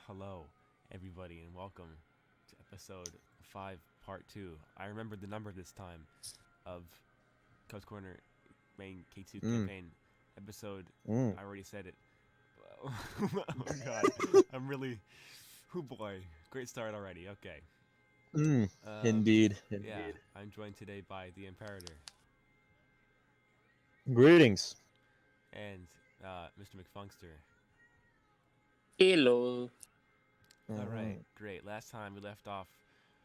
Hello, everybody, and welcome to episode 5, part 2. I remembered the number this time of Korner main K2 Mm, campaign episode. mm. I already said it. Oh god, I'm really. Oh boy, great start already. Okay. Mm. Um, Indeed, yeah, indeed. I'm joined today by the Imperator Greetings. and Mr. McFunkster. Hello. All right, Mhm. great. Last time we left off,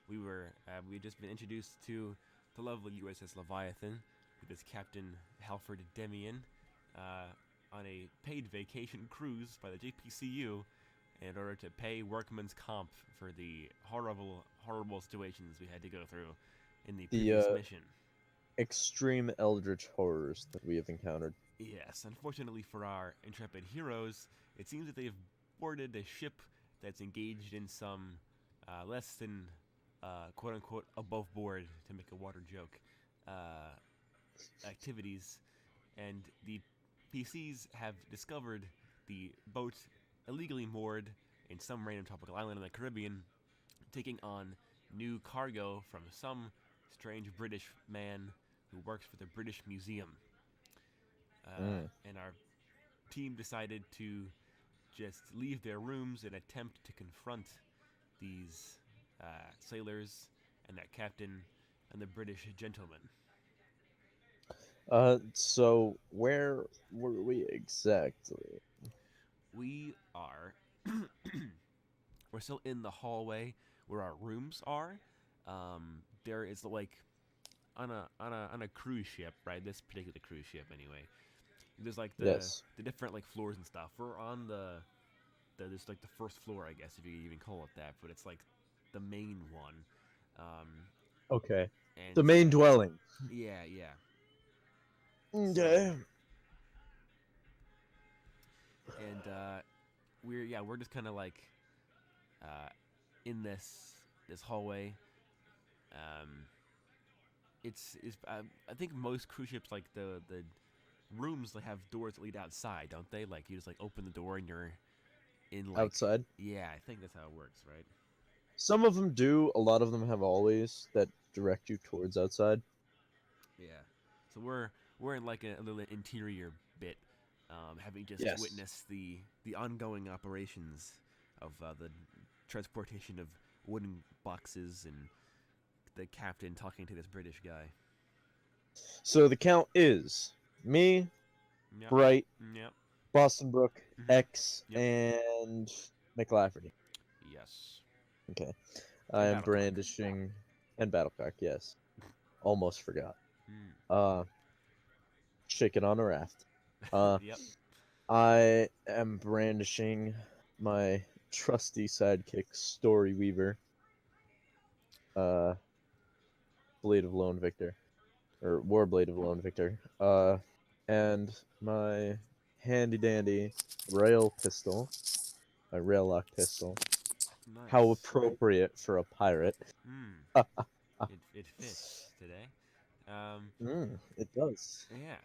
we had just been introduced to the lovely USS Leviathan with its Captain Halford Demien on a paid vacation cruise by the JPCU in order to pay workman's comp for the horrible situations we had to go through in the The previous mission. extreme eldritch horrors that we have encountered. Yes, unfortunately for our intrepid heroes, it seems that they've boarded a ship that's engaged in some less than quote unquote above board, to make a water joke, uh, activities, and the PCs have discovered the boat illegally moored in some random tropical island in the Caribbean, taking on new cargo from some strange British man who works for the British Museum. Mm. And our team decided to just leave their rooms and attempt to confront these sailors and that captain and the British gentleman. So where were we exactly? We are we're still in the hallway where our rooms are. There is like on a cruise ship, right? This particular cruise ship, anyway. There's like Yes. the different like floors and stuff. We're on there's like the first floor, I guess, if you even call it that, but it's like the main one. Um, Okay. and The main dwelling. yeah. So Okay. and we're just kind of like uh, in this hallway. Um, it's I think most cruise ships, like the rooms, like have doors that lead outside, don't they? Like you just like open the door and you're in like, Outside. yeah, I think that's how it works, right? Some of them do. A lot of them have always that direct you towards outside. Yeah. So we're in like a little interior bit, having just Yes. witnessed the ongoing operations of the transportation of wooden boxes and the captain talking to this British guy. So the count is me, Yep. Bright, Yep. Boston Brook, Mhm. X, Yep. and McLafferty. Yes. Okay. I And am Battlecock. brandishing and Battlecock, yes. Almost forgot. Mm. Uh Chicken on a raft. Uh Yep. I am brandishing my trusty sidekick Story Weaver, uh Blade of Lone Victor. Or Warblade of Lone Victor. And my handy dandy rail pistol. My rail lock pistol. How Nice. appropriate for a pirate. Mm. It fits today. Um. It does. Yeah.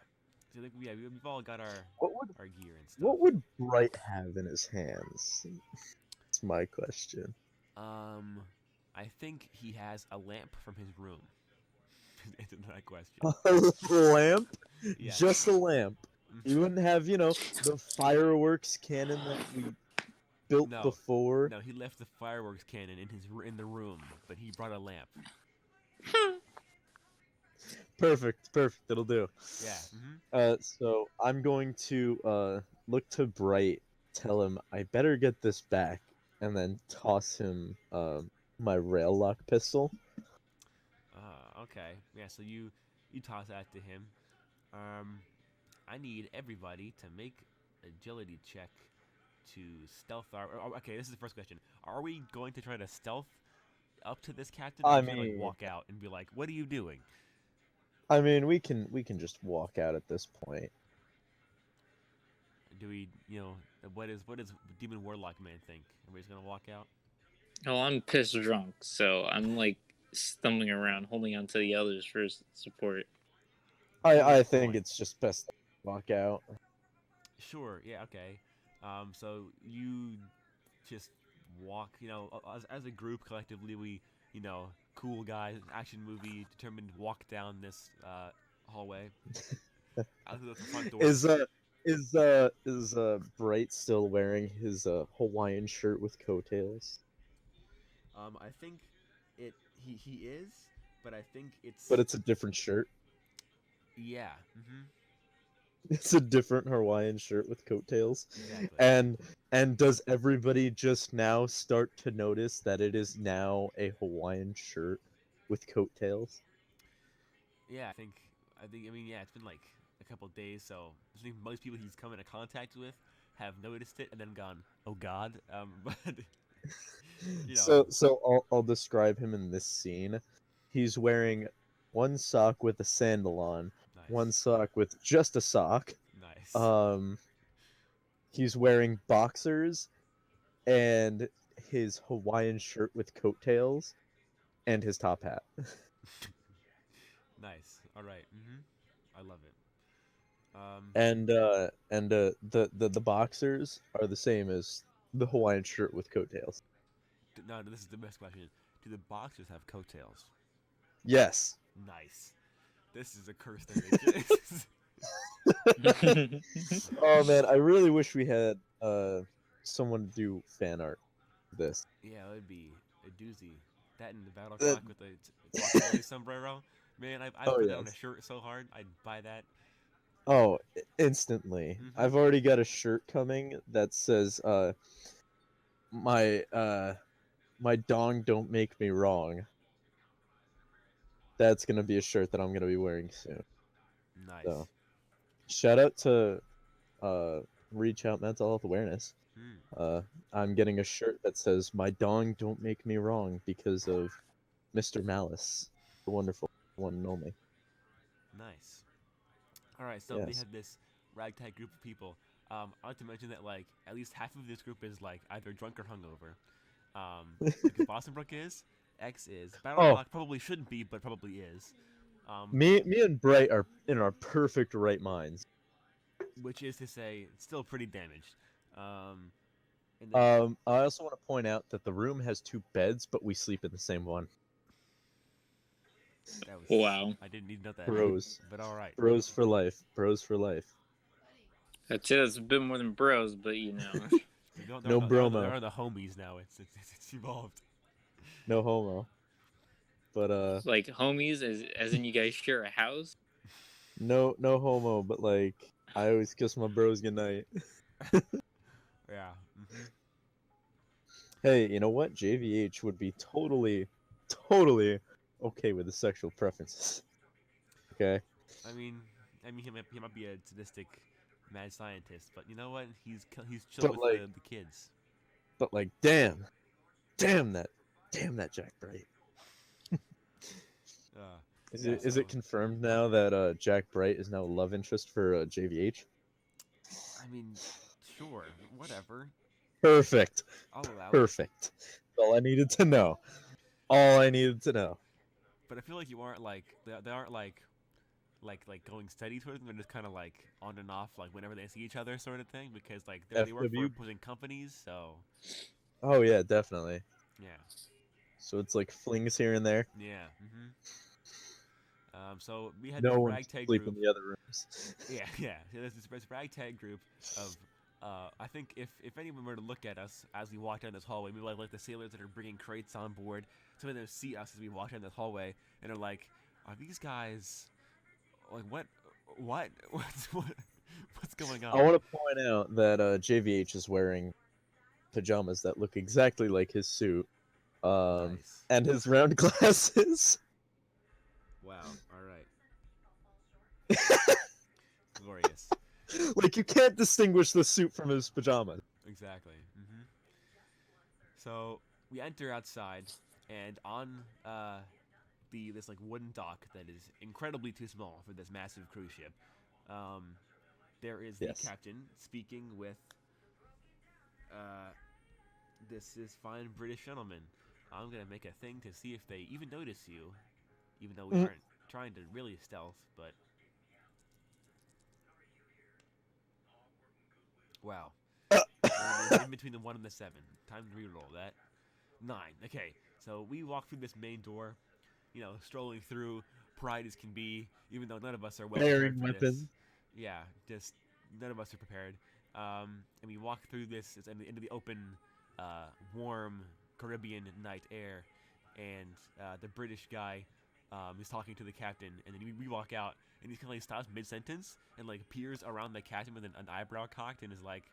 So like, yeah, we've all got What would our gear and stuff. what would Bright have in his hands? That's my question. Um, I think he has a lamp from his room. Answer that question. A lamp? Just Yes. a lamp. You Mhm. wouldn't have, the fireworks cannon that we built No, before. no, he left the fireworks cannon in the room, but he brought a lamp. Perfect, perfect. It'll do. Yeah. Mm-hmm. So I'm going to look to Bright, tell him I better get this back, and then toss him my rail lock pistol. Okay. Yeah. So you toss that to him. Um, I need everybody to make agility check to stealth our. Okay, this is the first question. Are we going to try to stealth up to this captain, or are I we just gonna like mean, walk out and be like, "What are you doing?" we can just walk out at this point. Do we, what does Demon Warlock Man think? Are we just gonna walk out? Oh, I'm piss drunk, so I'm like stumbling around, holding on to the others for support. I Good think point. it's just best to walk out. Sure. Yeah. Okay. So you just walk. As a group collectively, we cool guys, action movie, determined to walk down this hallway out of the front door. Is Bright still wearing his Hawaiian shirt with coattails? I think he is, but I think But it's a different shirt. yeah. It's a different Hawaiian shirt with coattails. Exactly. And does everybody just now start to notice that it is now a Hawaiian shirt with coattails? Yeah, I mean, yeah, it's been like a couple days, so I think most people he's come into contact with have noticed it and then gone, "Oh God!" But So I'll describe him in this scene. He's wearing one sock with a sandal on, one nice, sock with just a sock. nice, Um, he's wearing boxers and his Hawaiian shirt with coattails and his top hat. nice. All right. I love it. And the boxers are the same as the Hawaiian shirt with coattails. No, this is the best question. Do the boxers have coattails? Yes. Nice. This is a curse thing. Oh man, I really wish we had someone do fan art of this. Yeah, it would be a doozy. That and the battle That- clock with the guacamole sombrero. Man, I'd Oh put that on a yes. shirt so hard. I'd buy that. Oh, instantly. Mhm. I've already got a shirt coming that says my my dong don't make me wrong. That's gonna be a shirt that I'm gonna be wearing soon. Nice. So shout out to uh Reach Out Mental Health Awareness. Hmm. I'm getting a shirt that says "My dong don't make me wrong" because of Mr. Malice, the wonderful one and only. Nice. All right, so we Yes. had this ragtag group of people. I'd like to mention that like at least half of this group is like either drunk or hungover. Because Boston Brook is, X is, Battle Oh, Clock probably shouldn't be, but probably is. me and Bright are in our perfect right minds. Which is to say, still pretty damaged. And then I also want to point out that the room has 2 beds, but we sleep in the same one. that was Wow. I didn't need to know that, Bros, but all right. bros for life, bros for life. I'd say that's a bit more than bros, but you know. No bromo. There are the homies now. It's evolved. No homo. But Like homies, as in you guys share a house? no homo. But like, I always kiss my bros goodnight. Yeah. Hey, you know what? JVH would be totally okay with the sexual preferences. Okay. I mean, he might be a sadistic mad scientist, but you know what? He's chill But with like, the kids. damn that Jack Bright. Is it confirmed now that Jack Bright is now a love interest for JVH? I mean, sure, whatever. Perfect. I'll allow it. Perfect. That's all I needed to know. All I needed to know. But I feel like you aren't like they aren't like going steady towards them. They're just kind of like on and off, like whenever they see each other, sort of thing. Because like they work for FW? opposing companies, so Oh yeah, definitely. yeah, So it's like flings here and there. yeah. So we had No this one ragtag sleep group. in the other rooms. Yeah, yeah. So there's this ragtag group of. I think if anyone were to look at us as we walk down this hallway, maybe like the sailors that are bringing crates on board, some of them see us as we walk down this hallway and are like, "Are these guys like what's going on?" I want to point out that JVH is wearing pajamas that look exactly like his suit, Nice. and his round glasses. Wow. All right. Glorious. Like you can't distinguish the suit from his pajamas. Exactly. So we enter outside, and on this like wooden dock that is incredibly too small for this massive cruise ship, there is the Yes. captain speaking with this fine British gentleman. I'm gonna make a thing to see if they even notice you, even though we aren't trying to really stealth, but wow. in between the 1 and the 7. Time to reroll that. 9. Okay, so we walk through this main door, strolling through, pride as can be, even though none of us are well prepared Bearing for this. weapons. Yeah, just none of us are prepared. And we walk through this into the open, warm Caribbean night air, and the British guy is talking to the captain, and then we walk out, and he kind of like stops mid-sentence and like peers around the captain with an eyebrow cocked and is like,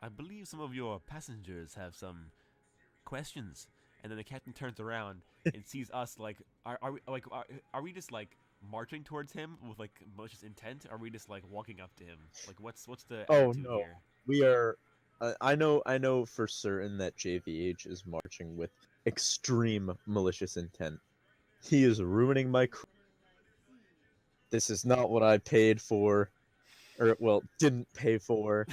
"I believe some of your passengers have some questions." And then the captain turns around and sees us like, are we just like marching towards him with like malicious intent? Or are we just like walking up to him? Like what's the Oh attitude no, here? we are. I know for certain that JVH is marching with extreme malicious intent. He is ruining my. This is not what I paid for, or well, didn't pay for.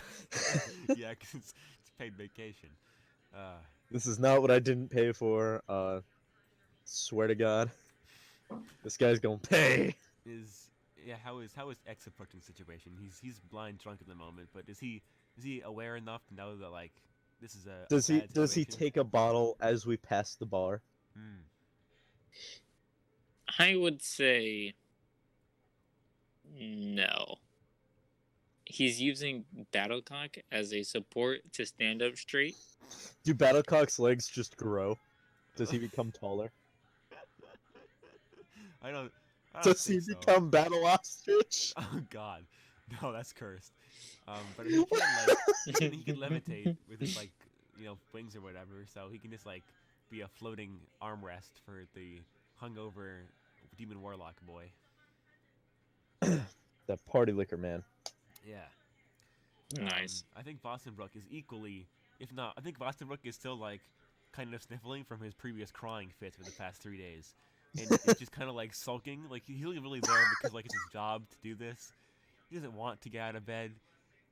Yeah, 'cause it's paid vacation. This is not what I didn't pay for. Swear to God, this guy's gonna pay. How is X approaching the situation? He's blind drunk at the moment, but is he aware enough to know that like this is a Does he bad does he situation? take a bottle as we pass the bar? Hmm. I would say no. He's using Battlecock as a support to stand up straight. Do Battlecock's legs just grow? Does he become taller? I don't Does he think so. become Battle Ostrich? Oh God, no, that's cursed. But he can like he can levitate with his like wings or whatever, so he can just like be a floating armrest for the hungover demon warlock boy. That party liquor man. Yeah. Nice. I think Boston Brook is equally, if not, I think Boston Brook is still like kind of sniffling from his previous crying fits for the past 3 days, and it's just kind of like sulking. Like he's really there because like it's his job to do this. He doesn't want to get out of bed.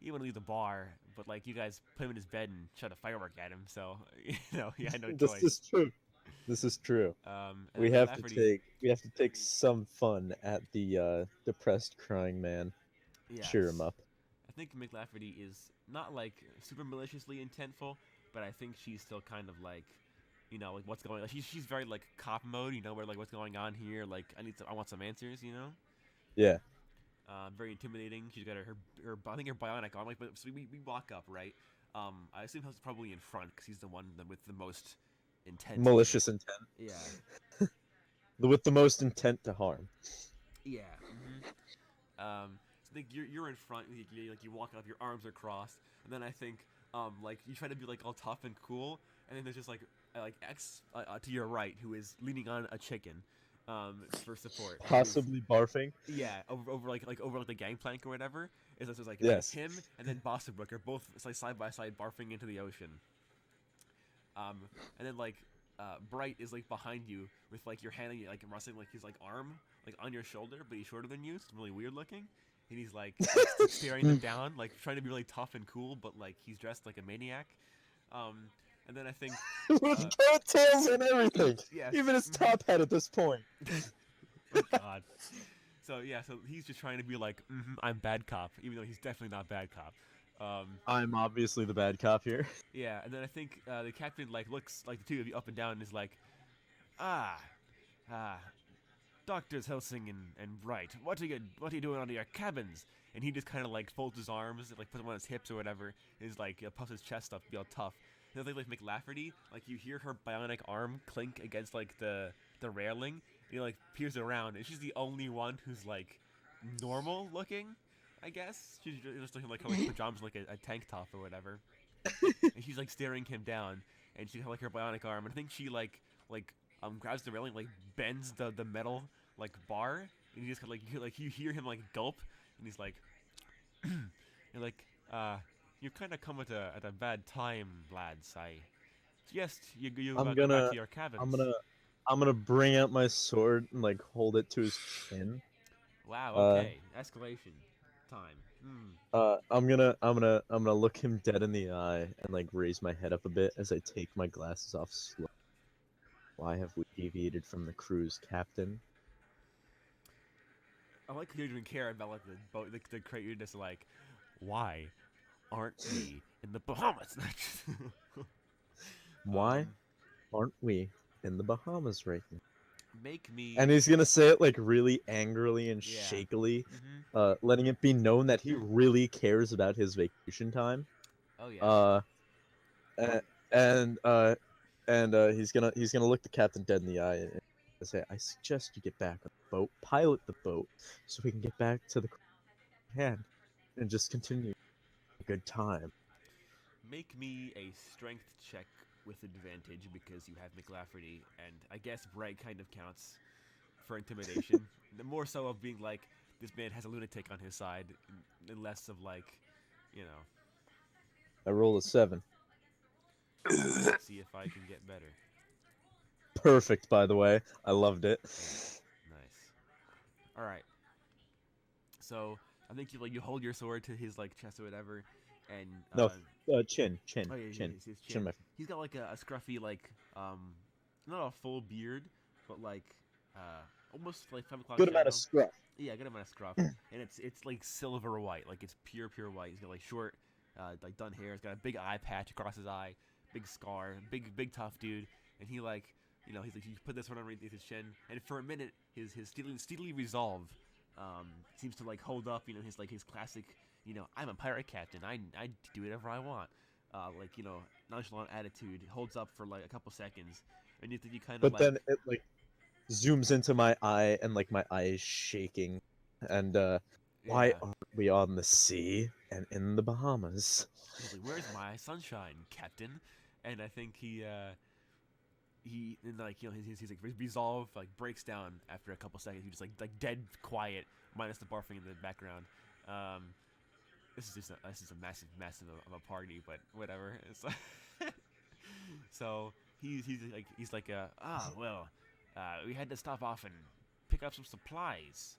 He want to leave the bar, but like you guys put him in his bed and shot a firework at him, so he had no This choice. is true. This is true. And We then have to Lafferty, take some fun at the depressed crying man. yes. Cheer him up. I think McLafferty is not like super maliciously intentful, but I think she's still kind of like, like what's going on. She's very like cop mode, where like what's going on here. Like I want some answers, Yeah. Very intimidating. She's got her I think her bionic arm. Like, but so we walk up, right? I assume he's probably in front because he's the one with the most intent. Malicious intent. Yeah. With the most intent to harm. Yeah. So I think you're in front. You walk up, your arms are crossed, and then I think like you try to be like all tough and cool, and then there's just like X to your right who is leaning on a chicken, for support. Possibly barfing. Yeah, over the gangplank or whatever. It's like Yes. him and then Boston Brook are both like side by side barfing into the ocean. And then like Bright is like behind you with like your hand like resting like his like arm like on your shoulder, but he's shorter than you. It's really weird looking, and he's like staring them down, like trying to be really tough and cool, but like he's dressed like a maniac. And then I think With coattails and everything. yes. Even his top hat at this point. Oh God. So he's just trying to be like, I'm bad cop, even though he's definitely not bad cop. I'm obviously the bad cop here. Yeah, and then I think the captain like looks like the two of you up and down and is like, Doctors Helsing and Bright, what are you doing under your cabins? And he just kind of like folds his arms and like puts them on his hips or whatever. And is like puffs his chest up to be all tough. And then like McLafferty, like you hear her bionic arm clink against like the railing. And he like peers around, and she's the only one who's like normal looking, I guess. She's just looking like pajamas, like a tank top or whatever. And she's like staring him down, and she has like her bionic arm, and I think she like grabs the railing, like bends the metal like bar, and you just you hear him like gulp, and he's like, you're like, you kind of come at a bad time, lads. I suggest you go back to your cabins. I'm gonna bring out my sword and like hold it to his chin. Wow. Okay. Escalation time. I'm gonna look him dead in the eye and like raise my head up a bit as I take my glasses off slowly. Why have we deviated from the crew's captain? I like you don't even care about like the crate. You're just like, why aren't we in the Bahamas. Why um, aren't we in the Bahamas right now? make me. And he's gonna say it like really angrily and Yeah. shakily, Mm-hmm. letting it be known that he really cares about his vacation time. Oh yeah. Uh, a- and uh, and he's gonna look the captain dead in the eye and say, "I suggest you get back on the boat, pilot the boat, so we can get back to the hand and just continue a good time." Make me a strength check with advantage because you have McLafferty, and I guess Bright kind of counts for intimidation. The more so of being like, this man has a lunatic on his side, and less of like, you know, I rolled a 7. let's see if I can get better. Perfect, by the way. I loved it. Nice. All right. So I think you hold your sword to his like chest or whatever, and No, chin, oh yeah, chin, his chin. chin. He's got like a scruffy like not a full beard, but like almost like 5 o'clock Good amount shadow. of scruff. Yeah, good amount of scruff, and it's like silver white, like it's pure white. He's got like short, like done hair. He's got a big eye patch across his eye, big scar, big tough dude, and he like, he's like he put this one underneath his chin, and for a minute his steely resolve, seems to like hold up, his classic, I'm a pirate captain, I do whatever I want, like nonchalant attitude holds up for like a couple seconds, and you kind of But like, then it like zooms into my eye and like my eye is shaking. And why yeah. aren't we on the sea and in the Bahamas? He's like, "Where's my sunshine, Captain?" And I think he and like his like resolve like breaks down after a couple seconds. He's just like dead quiet, minus the barfing in the background. Um, this is a massive of a party, but whatever. It's so he's like well, we had to stop off and pick up some supplies.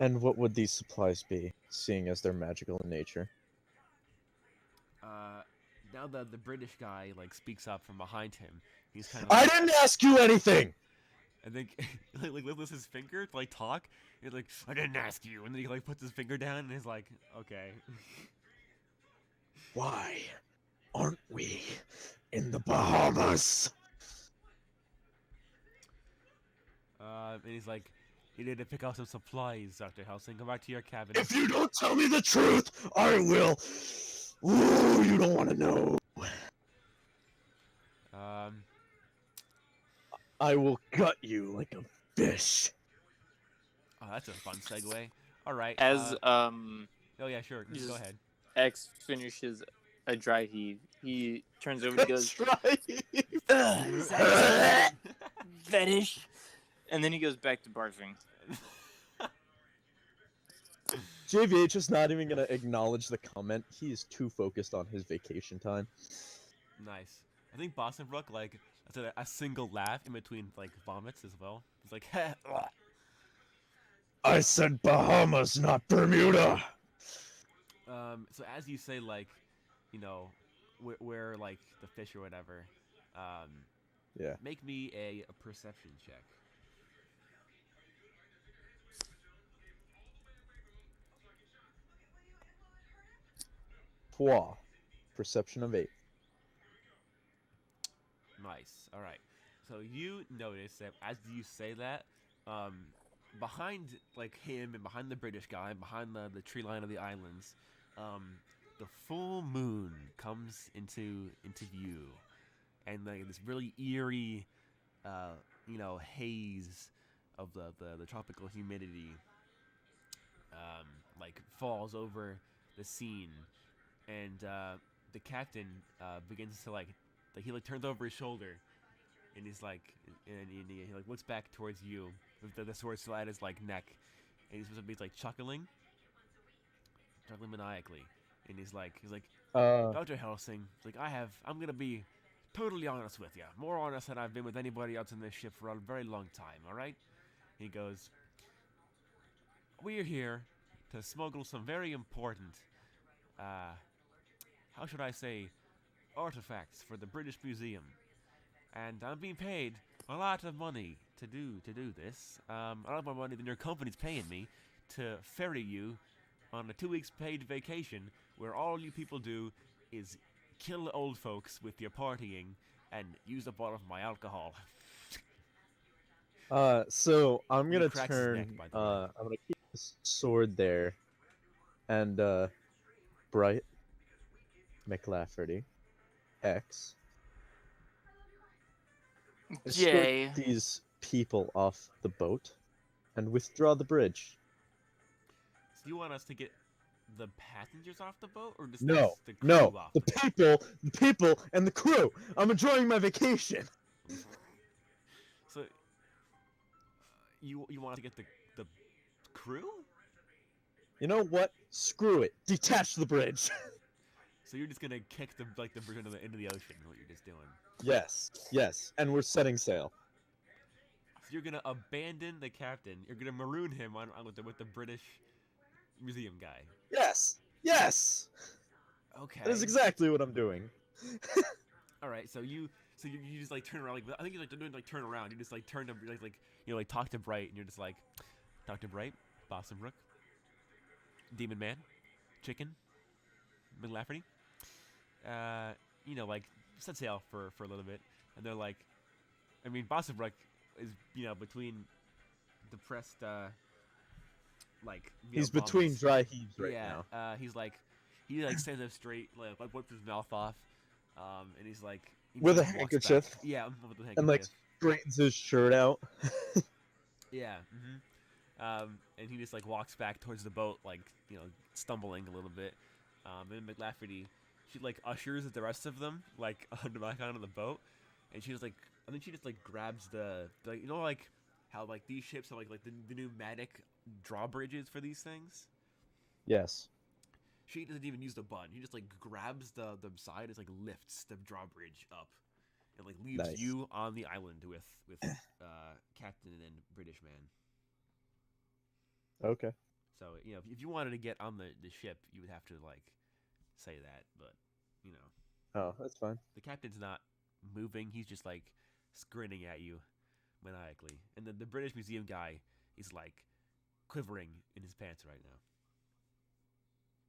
And what would these supplies be, seeing as they're magical in nature? Now the British guy like speaks up from behind him. He's kind of I like, didn't ask you anything! and then like lifts his finger to like talk. He's like, I didn't ask you, and then he like puts his finger down and he's like, okay. Why aren't we in the Bahamas? And he's like, you need to pick out some supplies, Dr. Helsing. Go back to your cabin. If you don't tell me the truth, I will. Ooh, you don't want to know. Um, I will gut you like a fish. oh, that's a fun segue. All right. As Oh yeah, sure. Go just- ahead. X finishes a dry heave, he turns over and he goes, Try. "Ugh, is that fetish?" And then he goes back to barfing. JVH is not even gonna acknowledge the comment. He is too focused on his vacation time. Nice. I think Boston Brook like a single laugh in between like vomits as well. It's like, I said Bahamas, not Bermuda. So as you say, like, where like the fish or whatever, Yeah. make me a perception check. Pwa. Perception of 8. Nice. All right. So you notice that as you say that, behind like him and behind the British guy, behind the tree line of the islands, the full moon comes into view, and like this really eerie, haze of the tropical humidity, like falls over the scene, and the captain begins to like he like turns over his shoulder, and he's like, and he like looks back towards you with the sword still at his like neck, and he's like chuckling maniacally, and he's like Dr. Helsing, he's like, I'm gonna be totally honest with you, more honest than I've been with anybody else in this ship for a very long time. All right, he goes, we're here to smuggle some very important, how should I say, artifacts for the British Museum, and I'm being paid a lot of money to do this. A lot more money than your company's paying me to ferry you on a 2 weeks paid vacation where all you people do is kill old folks with your partying and use up all of my alcohol. So I'm And he gonna cracks his neck, turn. by the way. I'm gonna keep this sword there, and Bright McLafferty X escort Jay. these people off the boat, and withdraw the bridge. So you want us to get the passengers off the boat, or just No, the crew no, off the boat? people, and the crew. I'm enjoying my vacation. So you want to get the crew? You know what? Screw it. Detach the bridge. So you're just gonna kick the bridge into the ocean? What you're just doing? Yes, and we're setting sail. So you're gonna abandon the captain. You're gonna maroon him on with the British museum guy. Yes. Okay. That is exactly what I'm doing. All right. So you just like turn around. Like I think you're like doing like turn around. You just like turn to like talk to Bright, and you're just like, Dr. Bright, Boston Rook, Demon Man, Chicken, McLafferty. Like set sail for a little bit, and they're like, I mean, Boston Rook is between depressed He's bums. between dry heaves right Yeah, now. he stands up straight, like wipes his mouth off, and he's like With a walks handkerchief. back. Yeah, with a handkerchief. And like straightens his shirt out. Yeah. And he just like walks back towards the boat, like stumbling a little bit. And McLafferty, she like ushers the rest of them like back onto the boat, and she just like I think she just like grabs the like how like these ships have like the pneumatic drawbridges for these things. Yes. She doesn't even use the button. He just like grabs the side, it's like lifts the drawbridge up, and like leaves Nice. you on the island with Captain and British man. Okay. So if you wanted to get on the ship, you would have to like say that, but Oh, that's fine. the captain's not moving. He's just like grinning at you maniacally, and then the British museum guy is like quivering in his pants right now.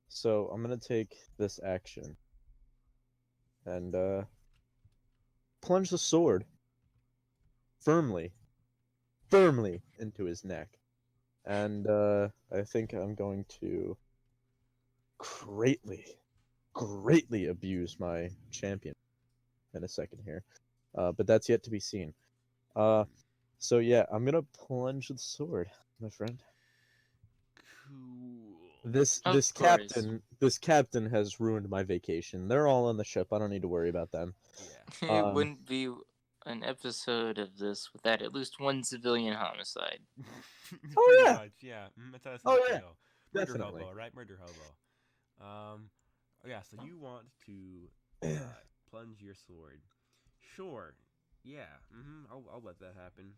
So I'm gonna take this action and plunge the sword firmly into his neck. And I think I'm going to greatly abuse my champion in a second here. But that's yet to be seen. So yeah, I'm gonna plunge the sword, my friend. Cool. This Of this course. captain has ruined my vacation. They're all on the ship. I don't need to worry about them. Yeah. It wouldn't be an episode of this without at least one civilian homicide. Oh, Pretty yeah. much, yeah. That's how it's Oh, supposed to yeah. go. Murder Definitely. hobo, right? Murder hobo. Yeah. So you want to plunge your sword? Sure. Yeah. I'll let that happen.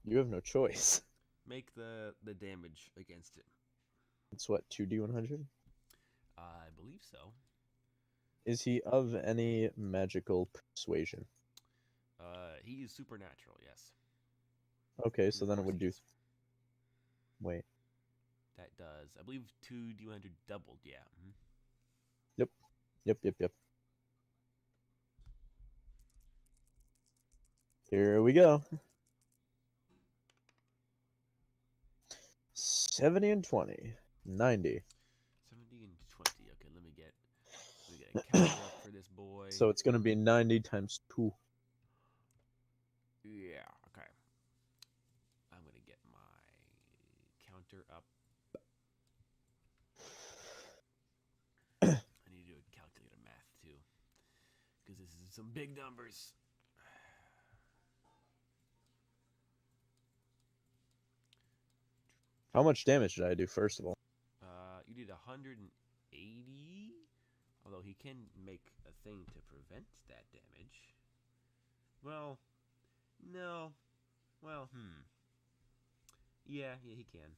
You have no choice. Make the damage against it. It's what, 2d100? I believe so. Is he of any magical persuasion? He is supernatural. Yes. Okay, so Of then it course would he do. is. Wait. That does, I believe, 2d100 doubled. Yeah. Yep. Here we go. 70 and 20. 90. 70 and 20. Okay, let me get a counter up for this boy. So it's going to be 90 times 2. Yeah. Okay. I'm gonna get my counter up. I need to do a calculator math too, because this is some big numbers. How much damage did I do, first of all? You did 180. Although he can make a thing to prevent that damage. Well, no. Well, Yeah, he can.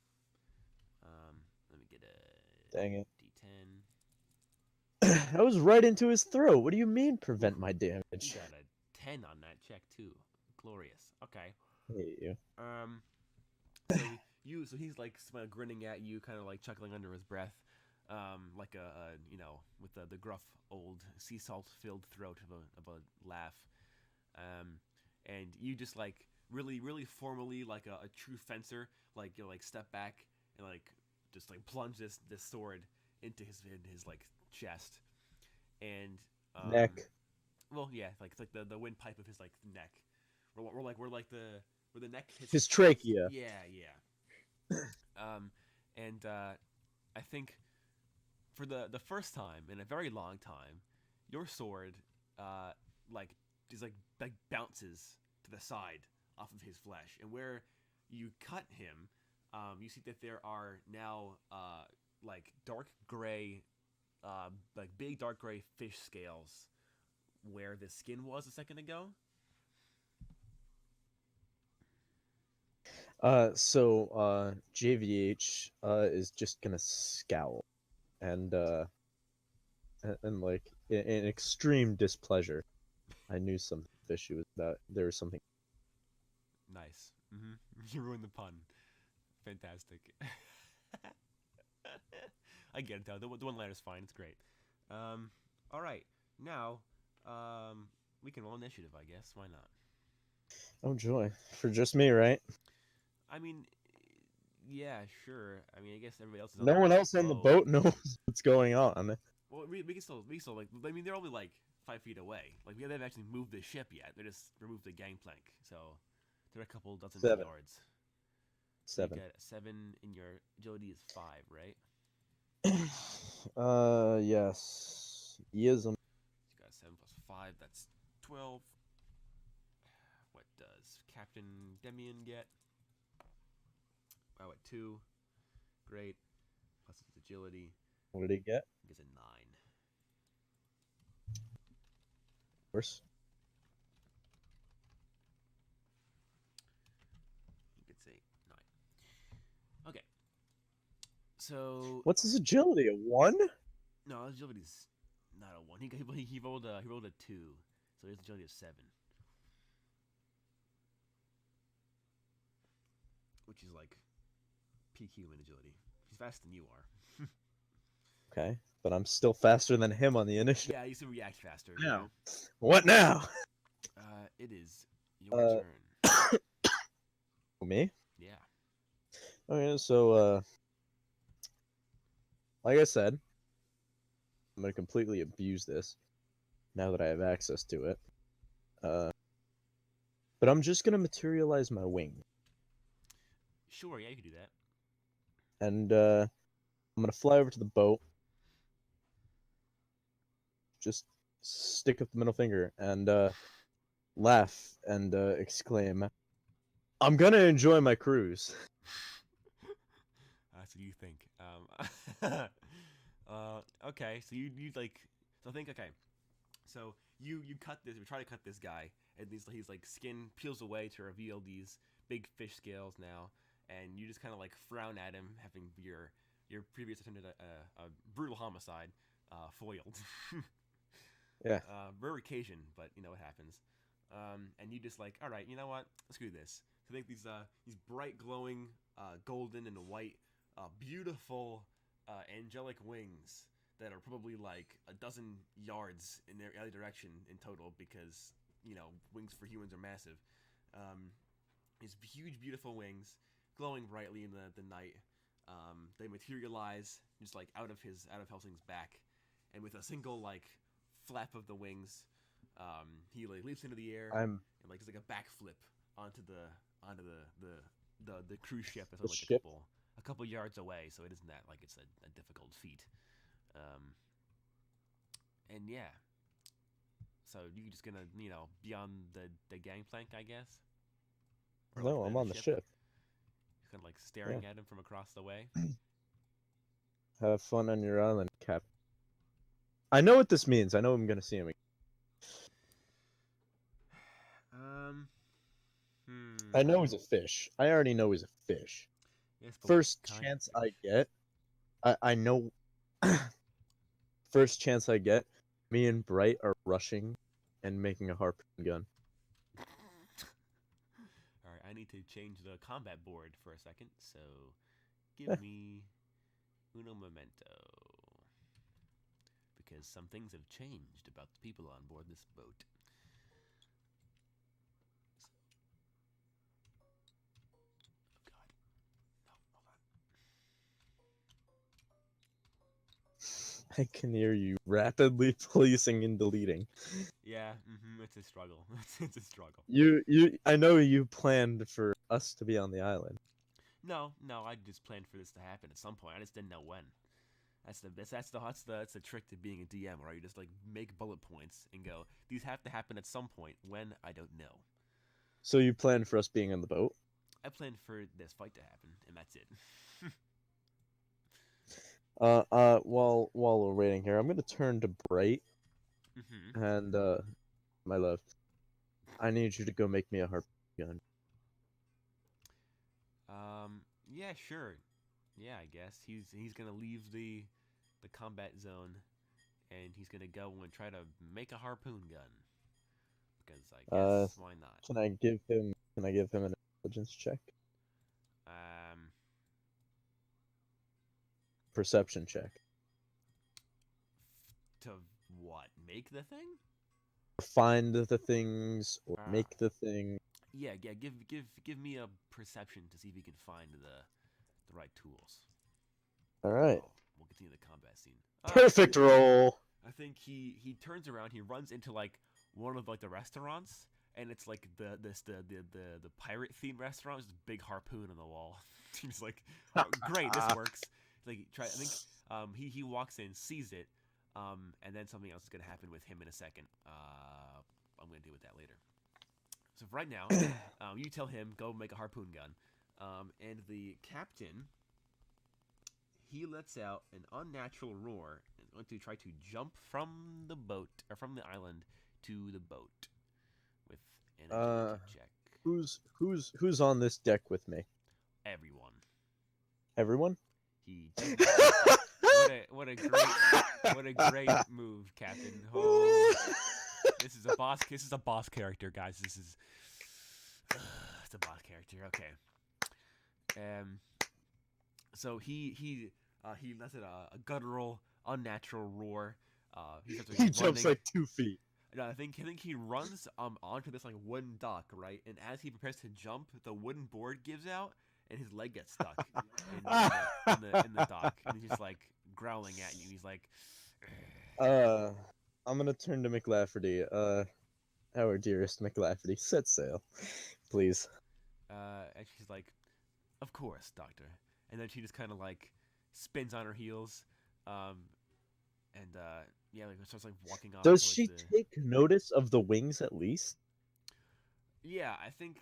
Let me get a Dang it. D10. I was right into his throat. What do you mean, prevent my You damage? got a 10 on that check too. Glorious. Okay. I hate you. So he's like grinning at you, kind of like chuckling under his breath. like with the gruff old sea salt filled throat of a laugh. Um, and you just like really really formally like a true fencer, like you like step back and like just like plunge this sword into his like chest, and Neck. well yeah, like it's like the windpipe of his like neck. Where the neck hits His his chest. trachea. Yeah, yeah. And I think for the first time in a very long time, your sword uh like just like bounces to the side off of his flesh, and where you cut him, you see that there are now like dark gray, like big dark gray fish scales where the skin was a second ago. JVH is just gonna scowl and and like in extreme displeasure. I knew something fishy was about. There was something. Nice. You ruined the pun. Fantastic. I get it though. The one letter's fine. It's great. All right. Now, we can roll initiative. I guess. Why not? Oh joy, for just me, right? I mean, yeah, sure. I mean, I guess everybody else is on No one the else on the boat. boat knows what's going on. Well, we can still like. I mean, they're only like 5 feet away. Like we haven't actually moved the ship yet. They just removed the gangplank, so they're a couple dozen 7. yards. So you 7. get 7, and your agility is 5, right? Yes. Yism. So you got 7 plus 5. That's 12. What does Captain Demien get? Oh, at 2. Great. Plus his agility. What did he get? He gets a 9. Of course. He gets a 9. Okay. So What's his agility? A 1? no, his agility's not a 1. He rolled a 2, so his agility is 7, which is like peak human agility. He's faster than you are. Okay, but I'm still faster than him on the initiative. Yeah, you can react faster. Now. What now? It is your Uh, turn. Me? Yeah. Okay, so like I said, I'm gonna completely abuse this now that I have access to it. But I'm just gonna materialize my wing, Sure. Yeah, you can do that. and I'm gonna fly over to the boat. Just stick up the middle finger and laugh and exclaim, "I'm gonna enjoy my cruise." That's what you think. Okay. So you like. So think. Okay. So you cut this. You try to cut this guy, and he's like skin peels away to reveal these big fish scales now, and you just kind of like frown at him, having your previous attempt at a brutal homicide foiled. Yeah. Rare occasion, but you know what happens. And you just like, all right, you know what? Let's do this. So I think these bright, glowing, golden and white, beautiful, angelic wings that are probably like a dozen yards in their other direction in total, because wings for humans are massive. These huge, beautiful wings, glowing brightly in the night. They materialize just like out of Helsing's back, and with a single like flap of the wings, he like leaps into the air I'm and like does like a backflip onto the cruise ship that's the like ship. a couple yards away, so it isn't that like it's a difficult feat. And yeah, so you're just gonna be on the gangplank, I guess. Or No, like I'm on the ship. Just kind of like staring at him from across the way. Have fun on your island, Cap. I know what this means. I know I'm gonna see him again. I know he's a fish. I already know he's a fish. Yes, but First what kind chance of I fish? get, I know. First chance I get, me and Bright are rushing and making a harpoon gun. All right, I need to change the combat board for a second. So, give me uno momento. because some things have changed about the people on board this boat. Oh God, no, hold on. I can hear you rapidly placing and deleting. Yeah, it's a struggle. It's a struggle. I know you planned for us to be on the island. No, I just planned for this to happen at some point. I just didn't know when. That's the trick to being a DM, right? You just like make bullet points and go, these have to happen at some point. When, I don't know. So you planned for us being on the boat? I planned for this fight to happen, and that's it. While we're waiting here, I'm gonna turn to Bright and my love, I need you to go make me a harpoon gun. Yeah, sure. Yeah, I guess he's gonna leave the combat zone, and he's gonna go and try to make a harpoon gun. Because I guess why not? Can I give him an intelligence check? Perception check. To what? Make the thing? Find the things or make the thing. Yeah. Give me a perception to see if you can find the right tools. All right. We'll continue the combat scene. Perfect roll. I think he turns around. He runs into like one of like the restaurants, and it's like the pirate themed restaurant. There's a big harpoon on the wall. He's like, oh, great, this works. Like I think he walks in, sees it, and then something else is gonna happen with him in a second. I'm gonna deal with that later. So for right now, you tell him go make a harpoon gun, and the captain, he lets out an unnatural roar and is going to try to jump from the boat or from the island to the boat with an agility check. Who's on this deck with me? Everyone. Everyone? He what a great move, Captain. Oh, this is a boss character, guys. This is it's a boss character. Okay. So he lets it a guttural, unnatural roar. He jumps like 2 feet. I think he runs onto this like wooden dock, right? And as he prepares to jump, the wooden board gives out, and his leg gets stuck in the dock, and he's just like growling at you. He's like, I'm gonna turn to McLafferty. Our dearest McLafferty, set sail, please. And she's like, of course, Doctor. And then she just kind of like spins on her heels, and yeah, like starts like walking off. Does she take notice of the wings at least? Yeah, I think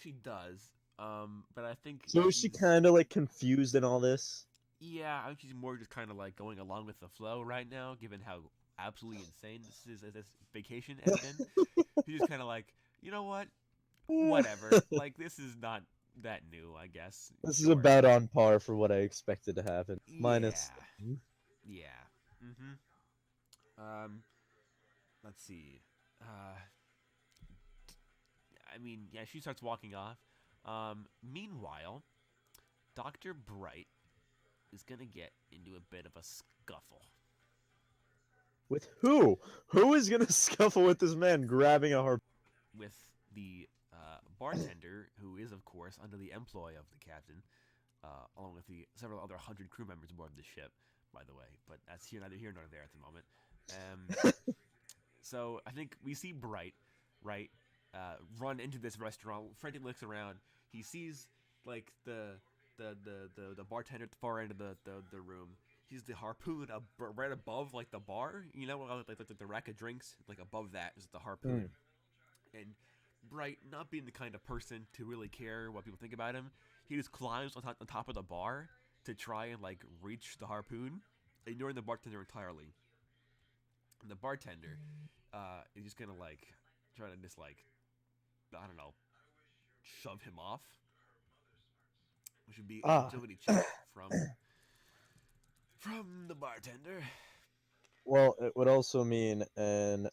she does. But I think so. Is she kind of like confused in all this? Yeah, I think she's more just kind of like going along with the flow right now, given how absolutely insane this vacation has been. She's just kind of like, you know what, whatever. Like this is not that new, I guess. This is about on par for what I expected to happen. Minus. Yeah. Let's see. I mean, yeah, she starts walking off. Meanwhile, Dr. Bright is gonna get into a bit of a scuffle. With who? Who is gonna scuffle with this man grabbing a harpoon? With the bartender, who is, of course, under the employ of the captain, along with the several other 100 crew members aboard the ship, by the way. But that's neither here nor there at the moment. So I think we see Bright, right, run into this restaurant. Frantic looks around. He sees like the bartender at the far end of the room. He's the harpoon right above like the bar, you know, like the rack of drinks. Like above that is the harpoon. And Bright, not being the kind of person to really care what people think about him, he just climbs on top of the bar to try and like reach the harpoon, ignoring the bartender entirely. And the bartender is just gonna like try to just like, I don't know, shove him off, which would be an agility check from the bartender. Well, it would also mean wow,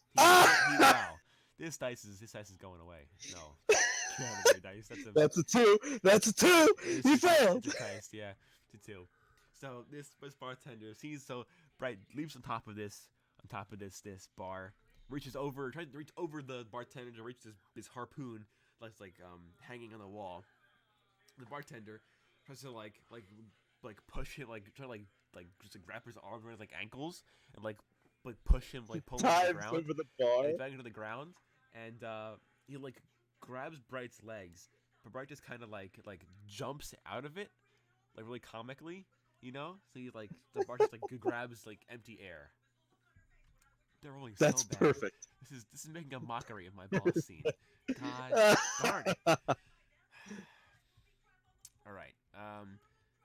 this dice is going away. No, dice. That's a 2. That's a 2. He failed. It's a dice, yeah, it's a 2. So this bartender sees, so Bright leaps on top of this bar, reaches over, tries to reach over the bartender to reach this harpoon that's like hanging on the wall. The bartender tries to like push him, like try to just wrap his arms around his like ankles and like push him, like pull him to the Dives ground. over the bar. And back into the ground, and he like grabs Bright's legs, but Bright just kind of like jumps out of it, like really comically, you know. So he like the bar just like grabs like empty air. They're rolling That's so bad. perfect. This is making a mockery of my boss scene. God darn it! All right.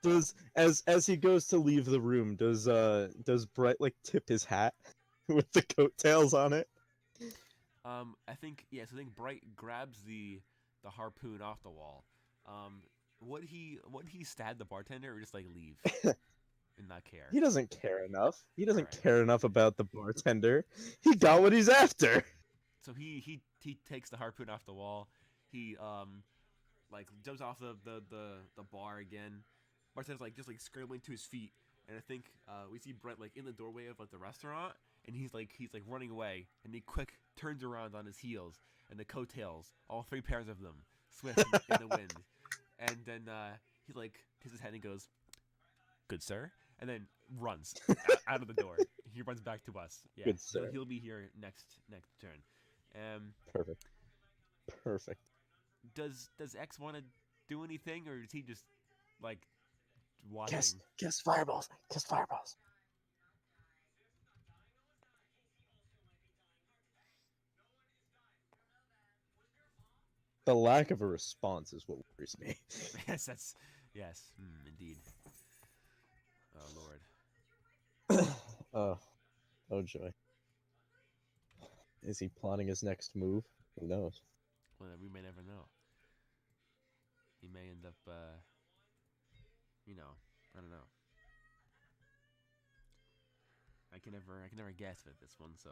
Does as he goes to leave the room, does Bright like tip his hat with the coattails on it? I think yes. I think Bright grabs the harpoon off the wall. Would he stab the bartender or just like leave and not care? He doesn't care enough. He doesn't Alright. care enough about the bartender. He got what he's after. So he takes the harpoon off the wall. He like jumps off the bar again. Bartender's like just like scrambling to his feet, and I think we see Brent like in the doorway of like the restaurant, and he's like running away, and he quick turns around on his heels, and the coattails, all 3 pairs of them, swift in the wind, and then he like takes his head and goes, "Good sir," and then runs out of the door. He runs back to us. Yeah, Good sir. he'll be here next turn. Perfect. Does X want to do anything, or is he just like watching? Kiss fireballs. Kiss fireballs. The lack of a response is what worries me. yes, indeed. Oh Lord. Oh joy. Is he plotting his next move? Who knows? Well, we may never know. He may end up, I don't know. I can never guess with this one, so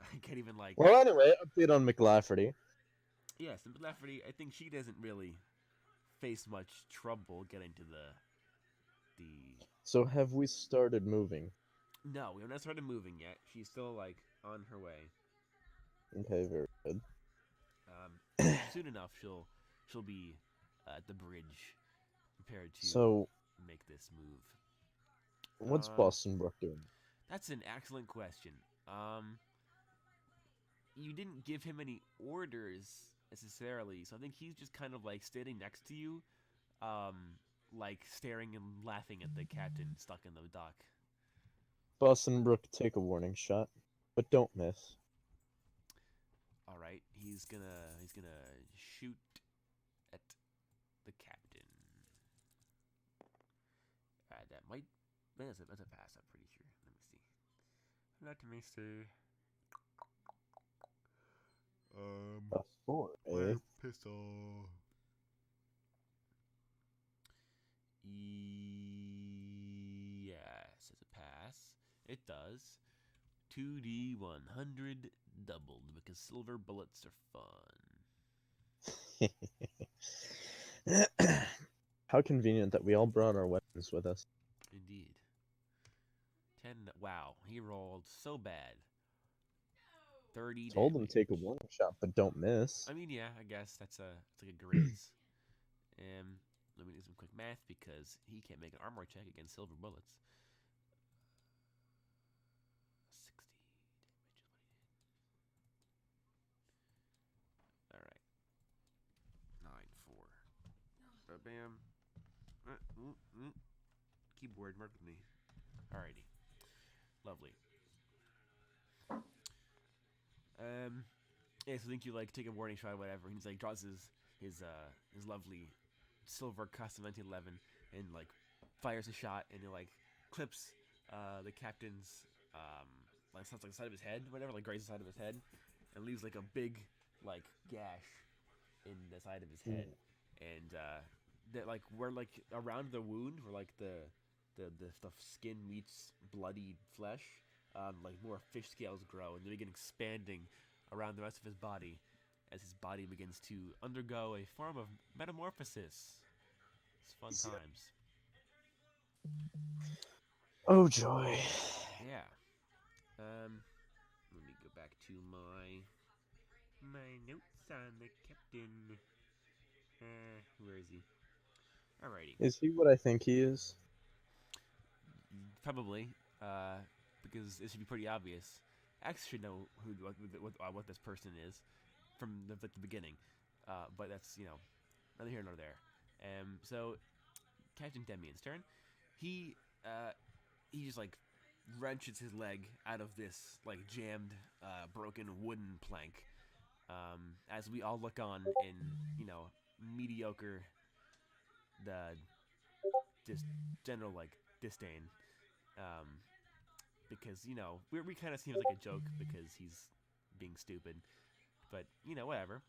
I can't even like. Well, anyway, update on McLafferty. Yes, and Lafferty, I think she doesn't really face much trouble getting to the. So have we started moving? No, we have not started moving yet. She's still like on her way. Okay, very good. Soon enough, she'll be at the bridge, prepared to So, make this move. what's Boston Brook doing? That's an excellent question. You didn't give him any orders necessarily, so I think he's just kind of like standing next to you, like staring and laughing at the captain stuck in the dock. Boston Brook, take a warning shot, but don't miss. All right, he's gonna shoot at the captain. That might that's a pass. I'm pretty sure. Let me see. A 4, eh? Fire pistol. Yes, it's a pass. It does. 2d100 doubled because silver bullets are fun. How convenient that we all brought our weapons with us. Indeed. 10. Wow, he rolled so bad. 30 Told him damage. take a warning shot, but don't miss. I mean, yeah, I guess it's like a graze. Let me do some quick math because he can't make an armor check against silver bullets. 60 damage. All right. 9, 4. Bam. Keyboard work with me. Alrighty. Lovely. Yeah, so I think you like take a warning shot or whatever. He's like draws his lovely silver custom 1911 and like fires a shot and it like clips the captain's like sounds like the side of his head, whatever, like grazes the side of his head, and leaves like a big like gash in the side of his head, and that like where like around the wound where like the skin meets bloody flesh, like more fish scales grow and they begin expanding around the rest of his body as his body begins to undergo a form of metamorphosis. It's fun times. Oh joy. Yeah. Let me go back to my notes on the captain. Where is he? Alrighty. Is he what I think he is? Probably. Because it should be pretty obvious. X should know what this person is from the beginning. But that's neither here nor there. So Captain Demien's turn. He just like wrenches his leg out of this like jammed, broken wooden plank. As we all look on in mediocre, the just general like disdain. Um, because we kind of seems like a joke because he's being stupid, but whatever.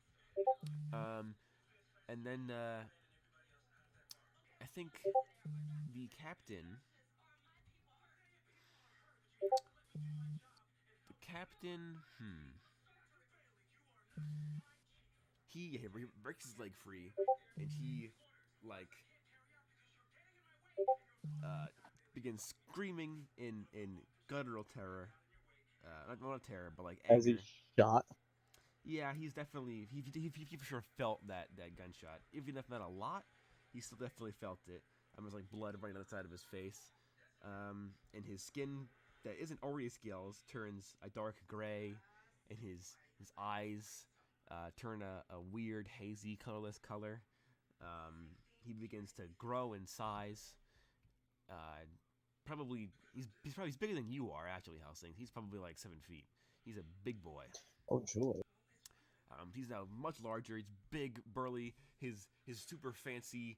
Um, and then I think the captain, he breaks his leg free, and he like begins screaming in guttural terror, not terror, but like As he anger. shot? Yeah, he's definitely he for sure felt that gunshot. Even if not a lot, he still definitely felt it. There's like blood right on the side of his face, and his skin that isn't already scales turns a dark gray, and his eyes turn a weird hazy colorless color. He begins to grow in size. Probably he's bigger than you are actually, Helsing. He's probably like 7 feet. He's a big boy. Oh, joy. He's now much larger. He's big, burly. His super fancy,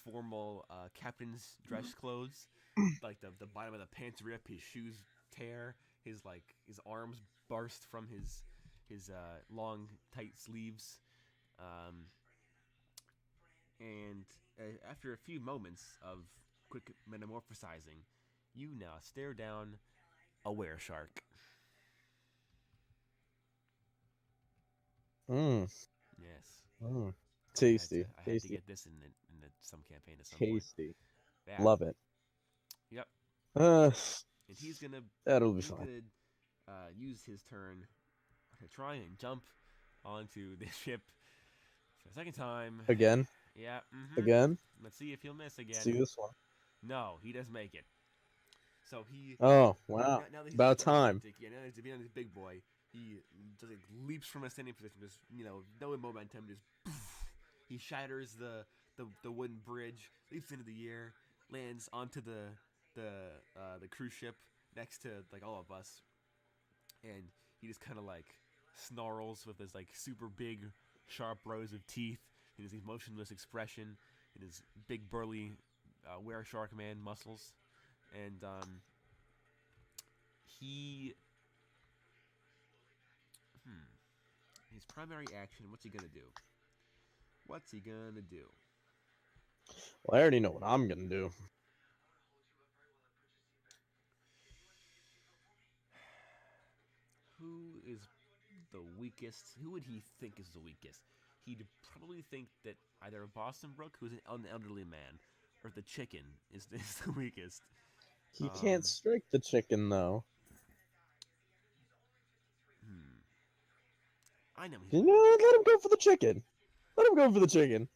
formal captain's dress clothes, like the bottom of the pants rip. His shoes tear. His arms burst from his long tight sleeves. And after a few moments of quick metamorphosizing, you now stare down a were shark. Mmm. Yes. Mmm. Tasty. I had to Tasty. get this in some campaign at some point. Tasty. Yeah. Love it. Yep. Uh, And he's gonna that'll be fine. use his turn to try and jump onto the ship for the second time. Again? Yeah. Again? Let's see if he'll miss again. See this one. No, he doesn't make it. So he. Oh, wow. Now that he's About time. Yeah, now that he's beyond his big boy, he just like leaps from a standing position, just no momentum, just poof. He shatters the wooden bridge, leaps into the air, lands onto the cruise ship next to like all of us, and he just kind of like snarls with his like super big, sharp rows of teeth and his emotionless expression and his big burly were shark man muscles, and he his primary action. What's he gonna do? What's he gonna do? Well, I already know what I'm gonna do. Who is the weakest? Who would he think is the weakest? He'd probably think that either Boston Brook, who's an elderly man, or the chicken is the weakest. He can't strike the chicken, though. I know You know what? Let him go for the chicken. Let him go for the chicken.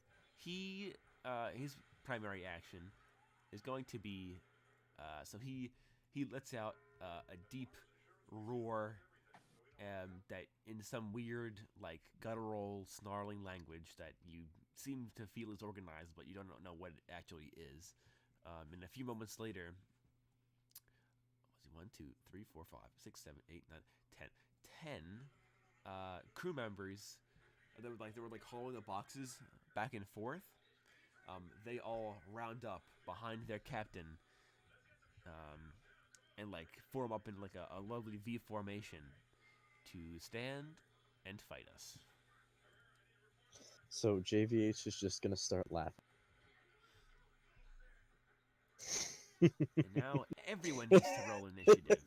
His primary action is going to be, so he lets out a deep roar, that in some weird like guttural snarling language that you seem to feel is organized, but you don't know what it actually is. And a few moments later, was it 1, 2, 3, 4, 5, 6, 7, 8, 9, 10 crew members. They were hauling the boxes back and forth. They all round up behind their captain, and like form up in like a lovely V formation to stand and fight us. So JVH is just gonna start laughing. And now everyone needs to roll initiative.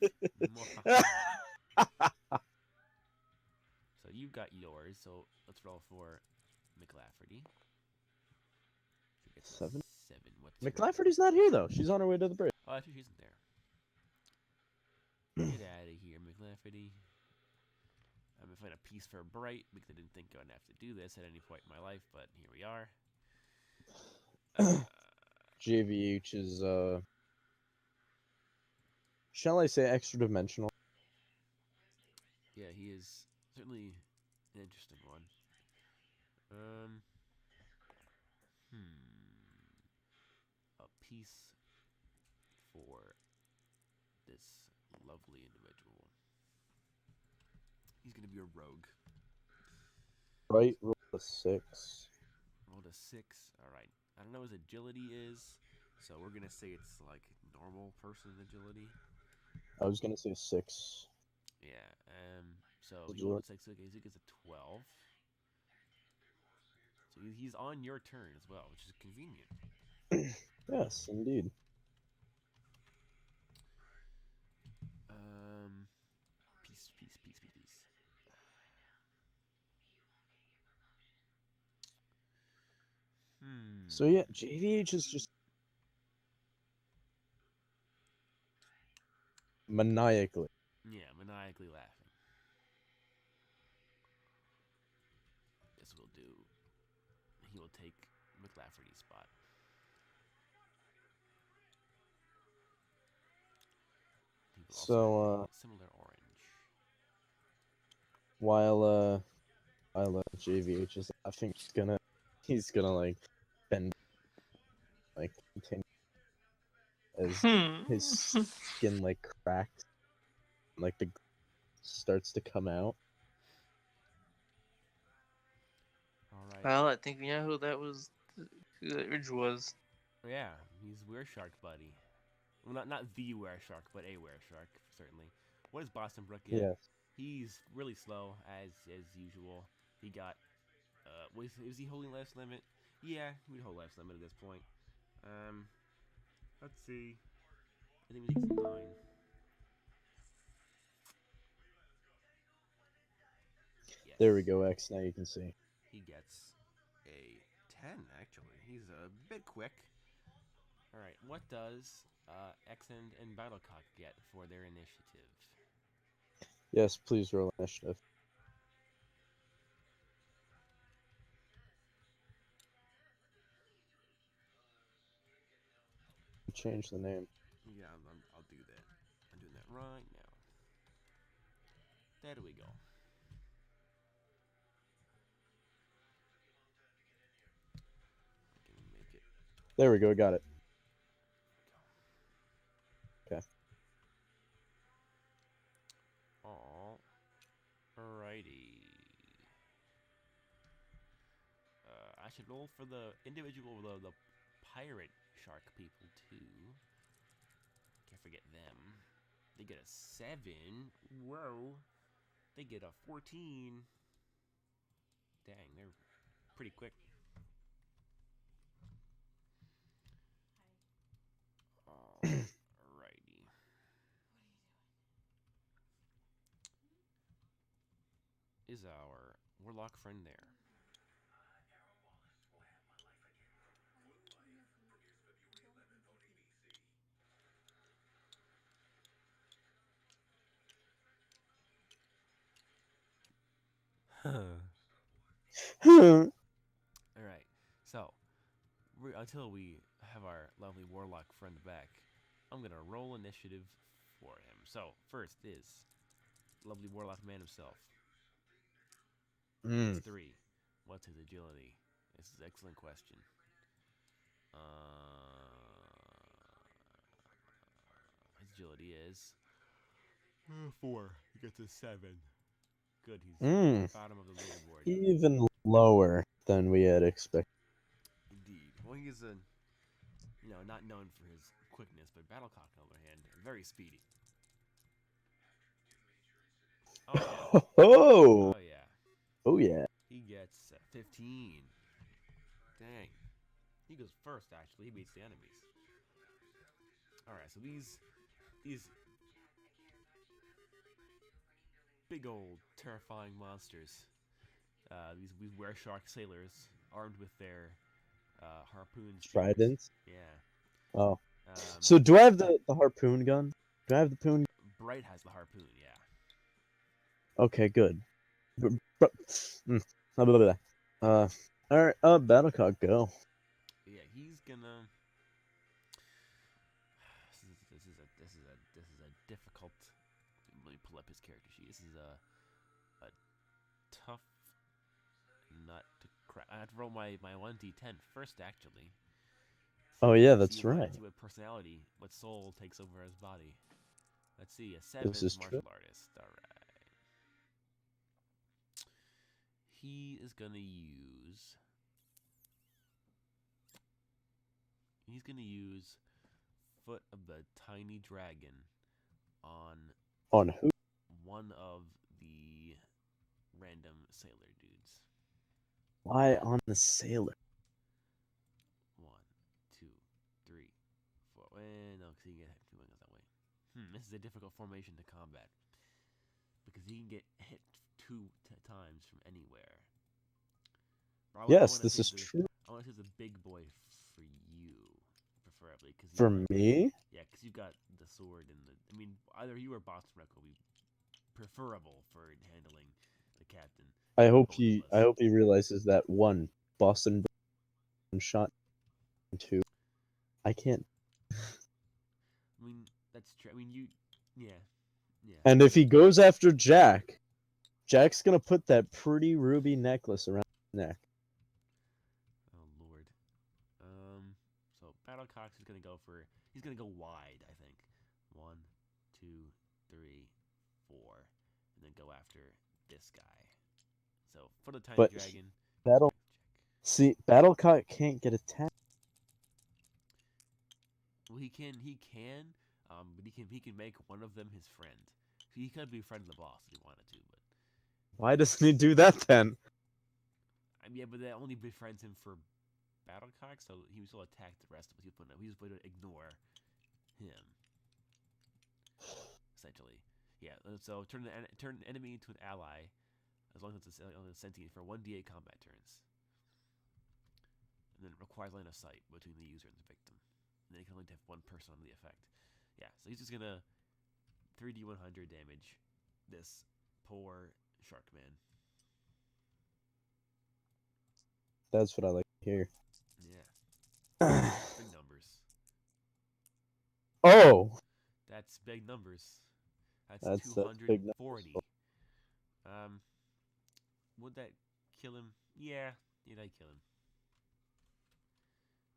So you've got yours. So let's roll for McLafferty. 7? What's McLafferty's not here though. She's on her way to the bridge. Oh, actually, she isn't there. Get out of here, McLafferty. I'm gonna find a piece for Bright because I didn't think I would have to do this at any point in my life, but here we are. JVH is shall I say extra dimensional? Yeah, he is certainly an interesting one. A piece for this lovely individual. He's gonna be a rogue. Right, roll a 6. Rolled a 6. All right. I don't know what his agility is, so we're gonna say it's like normal person's agility. I was gonna say 6. Yeah. So he Agility. rolled a 6. Okay, so he gets a 12. So he's on your turn as well, which is convenient. Yes, indeed. Peace. So yeah, JVH is just maniacally. Yeah, maniacally laughing. This will do. He will take McLafferty's spot. He will So, also be similar orange. while JVH is laughing, he's gonna like bend, like continue as his skin like cracks, like the starts to come out. All right. Well, I think we know who that was. Who that Ridge was. Yeah, he's Wereshark Buddy. Well, not the Wereshark, but a Wereshark, certainly. What is Boston Brook get? Yes. He's really slow, as usual. He got, was he holding last limit? Yeah, we'd hold last limit at this point. Let's see. I think he takes a 9. Yes. There we go, X. Now you can see. He gets a 10, actually. He's a bit quick. Alright, what does Exend and Battlecock get for their initiative? Yes, please roll initiative. Change the name. Yeah, I'll do that. I'm doing that right now. There we go. Can we make it? There we go, got it. Okay. Alrighty. I should roll for the individual, the pirate shark people too. Can't forget them. They get a 7. Whoa. They get a 14. Dang, they're pretty quick. Alrighty. Is our warlock friend there? Alright, so until we have our lovely warlock friend back, I'm gonna roll initiative for him. So first is lovely warlock man himself. It's 3. What's his agility? This is an excellent question. His agility is 4. He gets a 7. Good, he's at the bottom of the leaderboard. Even lower than we had expected. Indeed. Well, he is not known for his quickness, but Battlecock, on the other hand, very speedy. Oh yeah. Oh, Oh yeah. oh yeah. He gets 15. Dang. He goes first, actually. He beats the enemies. Alright, so these big old terrifying monsters. These wereshark sailors armed with their harpoons. Tridents. Yeah. Oh. So do I have the harpoon gun? Do I have the poon? right has the harpoon. Yeah. Okay, good. Blah, blah, blah. All right. Battlecock, go. Yeah, he's gonna. This is a difficult. Let me pull up his character sheet. This is a tough nut to crack. I have to roll my 1d10 first, actually. Oh yeah, that's right. See what personality, what soul takes over his body. Let's see, a This 7 is true. martial artist. All right. He is gonna use. He's gonna use Foot of the Tiny Dragon on On who? one of the random sailor dudes. Why on the sailor? 1, 2, 3, 4. No, because he can get 2 angles that way. This is a difficult formation to combat because he can get hit 2 times from anywhere. Yes, this is true. I want to see the big boy for you, preferably, because For me? Yeah, because you got the sword and the. I mean, either you or Boston Record would be preferable for handling the captain. I hope he realizes that one Boston shot, and 2. I can't. I mean, that's true. I mean, yeah. And if he goes after Jack, Jack's gonna put that pretty ruby necklace around his neck. Oh Lord. So Battlecox is gonna go for. He's gonna go wide. I think 1, 2, 3, 4, and then go after this guy. So for the tiny But dragon. Battlecock can't get attacked. Well, he can, but he can make one of them his friend. So he could be a friend of the boss if he wanted to, but Why doesn't he do that then? I mean, yeah, but that only befriends him for Battlecock, so he would still attack the rest of us. He was going to ignore him, essentially. Yeah. So turn an enemy into an ally, as long as it's sentient for 1d8 combat turns, and then it requires line of sight between the user and the victim. And then you can only have one person on the effect. Yeah, so he's just gonna 3d100 damage this poor shark man. That's what I like to hear. Yeah. Big numbers. Oh! That's big numbers. That's 240. big numbers. Would that kill him? Yeah, that'd kill him.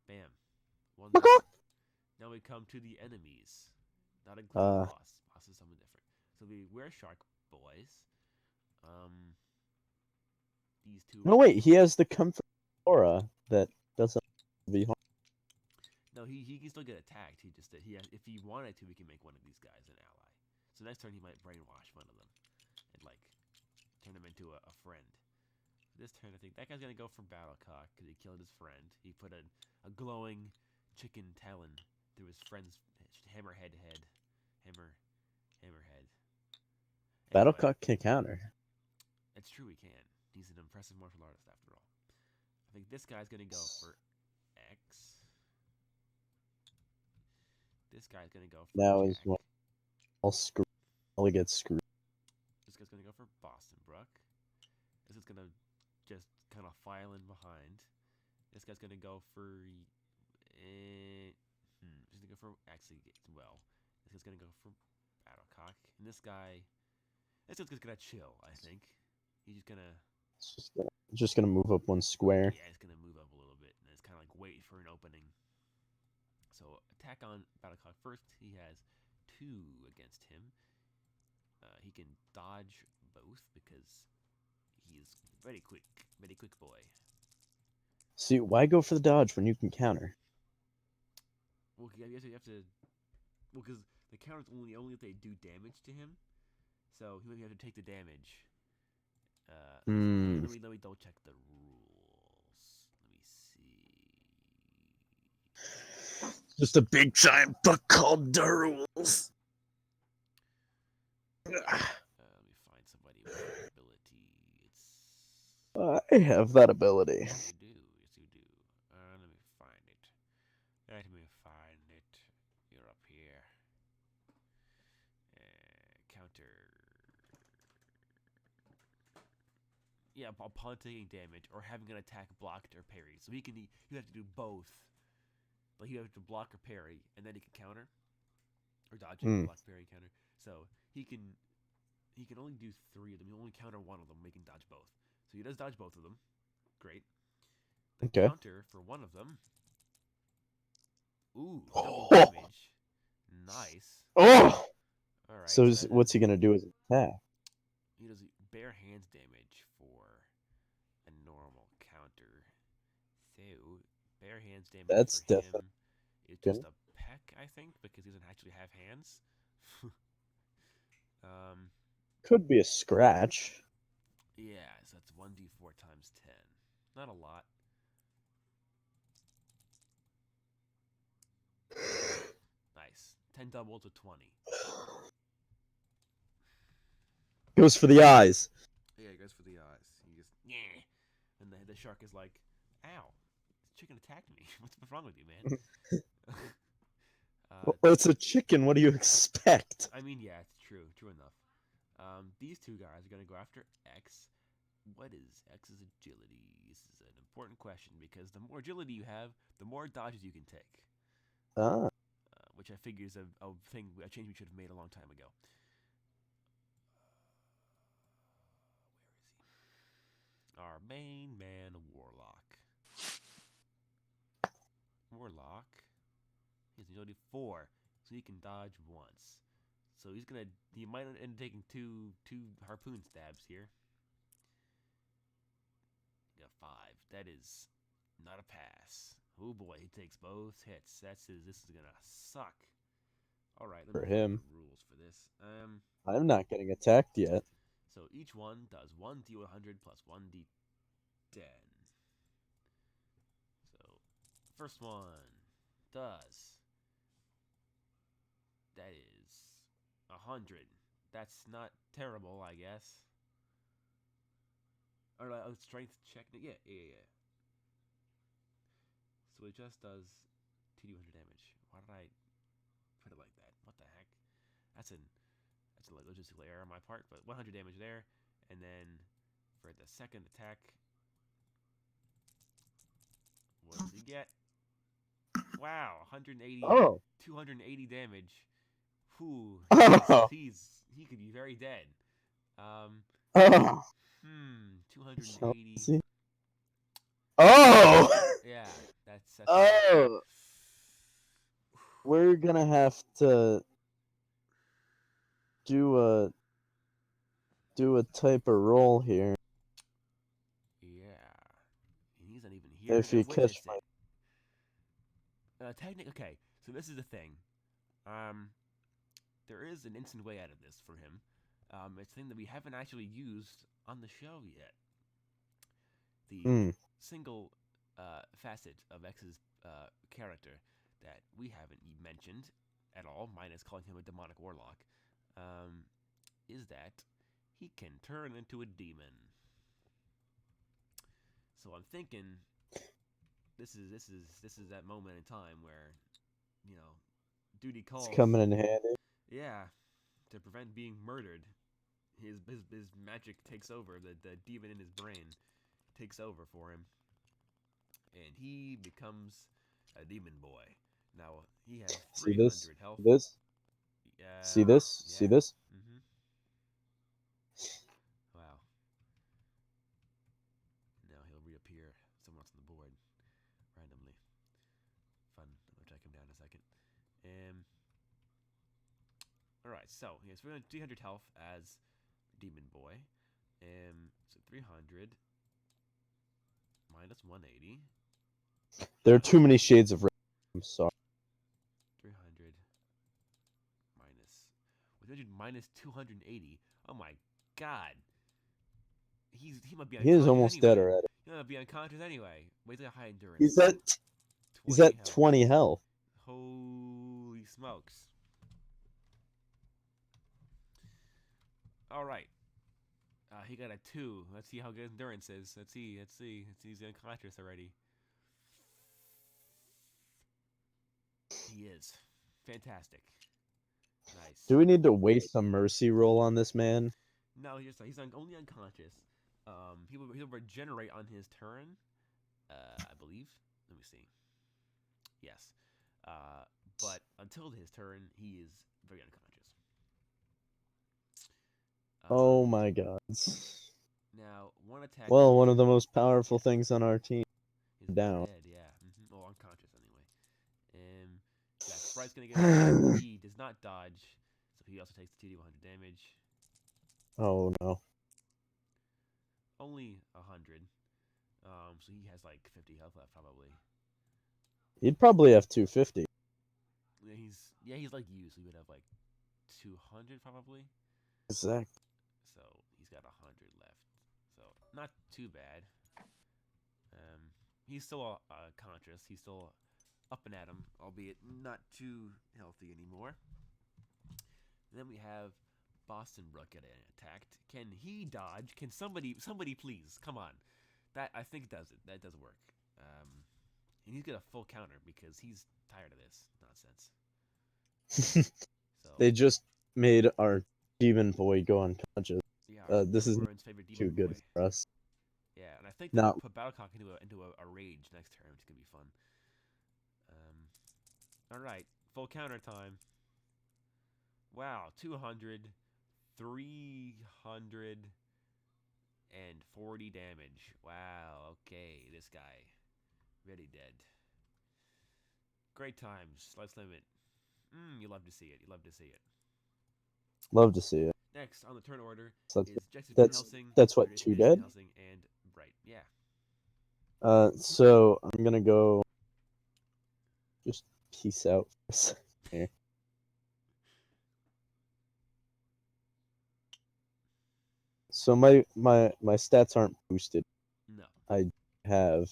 Bam. One more. Now we come to the enemies. Not including the boss. Boss is something different. So we're shark boys. These two. No, wait, he has the comfort aura that doesn't be harm. No, he can still get attacked. He just if he wanted to, he can make one of these guys an ally. So next turn he might brainwash one of them and like turn him into a friend. This turn I think that guy's gonna go for Battlecock because he killed his friend. He put a glowing chicken talon through his friend's hammerhead. Anyway, Battlecock can counter. it's true he can. He's an impressive martial artist after all. I think this guy's gonna go for X. This guy's gonna go for Now Jack. he's all screwed. All gets screwed. This guy's gonna go for Boston Brook. This is gonna just kind of file in behind. This guy's gonna go for. He's gonna go for actually well. This guy's gonna go for Battlecock, and this guy's just gonna chill. I think he's Just gonna move up one square. Yeah, he's gonna move up a little bit, and it's kind of like wait for an opening. So attack on Battlecock first. He has 2 against him. He can dodge both because he's very quick boy. See, why go for the dodge when you can counter? Well, you have to. Well, because the counters only if they do damage to him, so he might have to take the damage. Let me double check the rules. Let me see. Just a big giant book called The Rules. Let me find somebody with that ability. I have that ability. Yes, you do. Let me find it. You're up here. Yeah, upon taking damage or having an attack blocked or parried. So you have to do both. Like you have to block or parry, and then he can counter or dodging, block, parry, counter. So he can only do 3 of them. He can only counter 1 of them. He can dodge both. So he does dodge both of them. Great. The Okay. counter for 1 of them. Ooh, double damage. Nice. Oh! All right. So So what's he gonna do as an attack? he does bare hands damage for a normal counter. So bare hands damage That's for him definitely is just a peck, I think, because he doesn't actually have hands. Could be a scratch. Yeah, so that's 1d4 times 10. Not a lot. Nice. 10 double to 20. Goes for the eyes. Yeah, it goes for the eyes. You just, yeah. And the shark is like, ow, this chicken attacked me. What's wrong with you, man? Well, it's a chicken. What do you expect? I mean, yeah, it's true. True enough. These 2 guys are going to go after X. What is X's agility? This is an important question because the more agility you have, the more dodges you can take. Ah. Which I figure is a change we should have made a long time ago. Where is he? Our main man, Warlock. Warlock. He has agility 4, so he can dodge once. So he might end up taking two harpoon stabs here. He got 5. That is not a pass. Oh boy, he takes both hits. This is gonna suck. All right, let me For find him. the rules for this. I'm not getting attacked yet. So each one does 1d100 plus 1d10. So first one does. That is 100. That's not terrible, I guess. Or strength check. Yeah. So it just does 2d100 damage. Why did I put it like that? What the heck? That's a logistical error on my part. But 100 damage there, and then for the second attack, what does he get? Wow, 180. Oh. 280 damage. Whew. Oh. He could be very dead. Oh. 280. Oh. Yeah, that's Oh. We're gonna have to do a type of roll here. Yeah. And he's not even here If to you witness catch my it. Okay, so this is the thing. There is an instant way out of this for him. It's a thing that we haven't actually used on the show yet. The single facet of X's character that we haven't mentioned at all, minus calling him a demonic warlock, is that he can turn into a demon. So I'm thinking this is that moment in time where, duty calls. It's coming in handy. Yeah, to prevent being murdered, his magic takes over. The demon in his brain takes over for him, and he becomes a demon boy. Now he has 300 health. See this? Yeah. See this? Mm-hmm. Wow. Now he'll reappear somewhere else on the board randomly. Fun. I'll track him down in a second. Alright, so he has 300 health as Demon Boy. So 300 minus 180. There are too many shades of red. I'm sorry. 300 minus 280. Oh my god. He might be unconscious. He is almost anyway. dead already. He might be unconscious anyway. Wait till high endurance. He's at 20 health. Holy smokes. Alright. He got a 2. Let's see how good endurance is. Let's see. He's unconscious already. He is. Fantastic. Nice. Do we need to waste a mercy roll on this man? No, he's only unconscious. He'll regenerate on his turn, I believe. Let me see. Yes. But until his turn, he is very unconscious. Oh my god. Now, one attack. Well, one of the most powerful things on our team. He's down. dead, yeah. Well, unconscious anyway. Yeah, Sprite's gonna get attacked. He does not dodge, so he also takes the 2d100 damage. Oh no. Only 100. So he has like 50 health left probably. He'd probably have 250. Yeah, he's like you, so he would have like 200 probably. Exactly. So he's got 100 left. So not too bad. He's still conscious. He's still up and at him, albeit not too healthy anymore. And then we have Boston Brook getting attacked. Can he dodge? Can somebody please come on? That I think does it. That does work. And he's got a full counter because he's tired of this nonsense. So They just made our demon boy go unconscious. yeah, This is Warren's favorite demon too good boy. for us. Yeah, and I think they're Now, gonna put Battlecock into a rage next turn, which is gonna be fun. All right, full counter time. Wow, 200, 340 damage. Wow, okay, this guy really dead. Great times. Let's limit. You love to see it. You love to see it. love to see it. Next on the turn order So is Jackson Van Helsing. that's what, Jason 2 Van dead? Helsing and Bright. Yeah. So I'm gonna go. Just peace out for a second here. So my stats aren't boosted. No. I have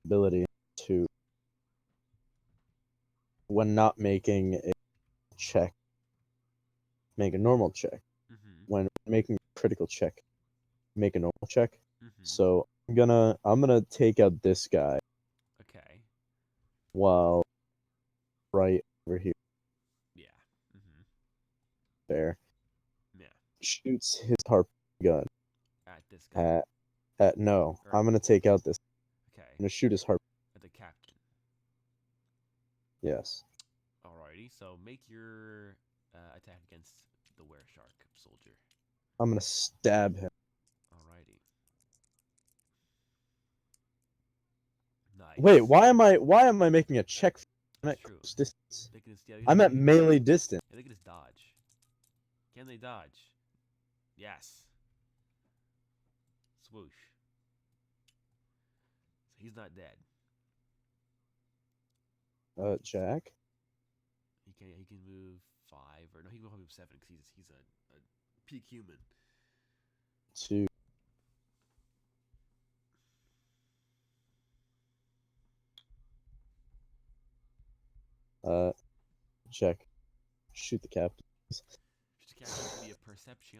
ability to, when not making a check, make a normal check. Mm-hmm. When making a critical check, make a normal check. Mm-hmm. So I'm gonna take out this guy Okay. while right over here Yeah. Mm-hmm. there Yeah. shoots his harpoon gun At this guy. at no. Or- I'm gonna take out this. Okay. I'm gonna shoot his harpoon. At the captain. Yes. Alrighty. So make your attack against the were shark soldier. I'm gonna stab him. Alrighty. Nice. Wait, why am I making a check? I'm at True. close distance. Yeah, I'm at melee distance. Look at his dodge. Can they dodge? Yes. Swoosh. So he's not dead. Jack. He can move 5 or no, he can move 7 because he's a peak human. 2. Check. Shoot the captain. Just a captain be a perception.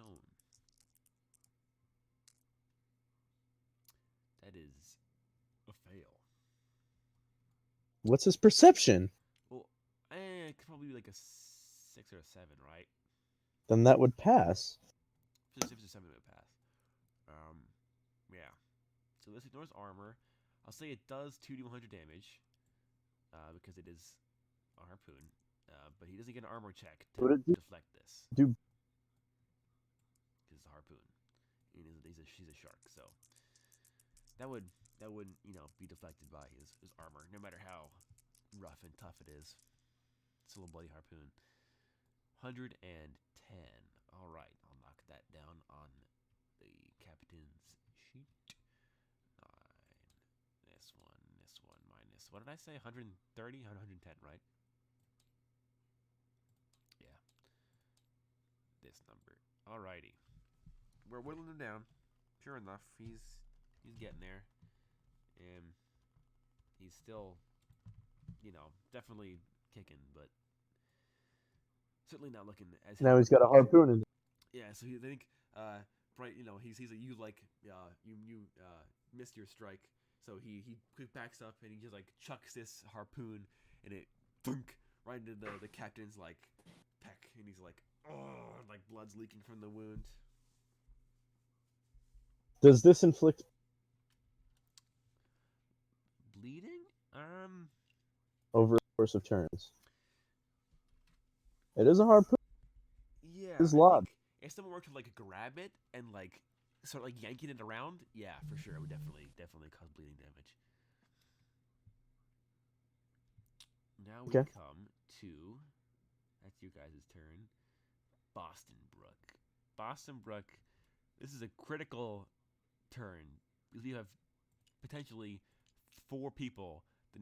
That is a fail. What's his perception? Well, it could probably be like a 6 or a 7, right? Then that would pass. 6 or 7 would pass. Yeah. So this ignores armor. I'll say it does 2d100 damage. Because it is a harpoon. But he doesn't get an armor check Would to it deflect this. do- Because it's a harpoon. And he's a shark, so that would be deflected by his armor, no matter how rough and tough it is. It's a little bloody harpoon. 110. Alright, I'll knock that down on the captain's sheet. 9. This one minus. What did I say? 130? 110, right? Yeah. This number. Alrighty. We're whittling him down. Sure enough, he's getting there. And he's still, definitely kicking, but certainly not looking as Now he's got a harpoon in it. Yeah, so I think Bright, he's a you missed your strike. So he quick backs up and he just like chucks this harpoon and it thunk right into the captain's like peck, and he's like, oh, like blood's leaking from the wound. Does this inflict? Bleeding? Over the course of turns? It is a hard. Yeah, It is I lob. think if someone were to like grab it and like start like yanking it around, yeah, for sure, it would definitely cause bleeding damage. Now we Okay. come to that's your guys' turn. Boston Brook. Boston Brook. This is a critical turn because you have potentially 4 people that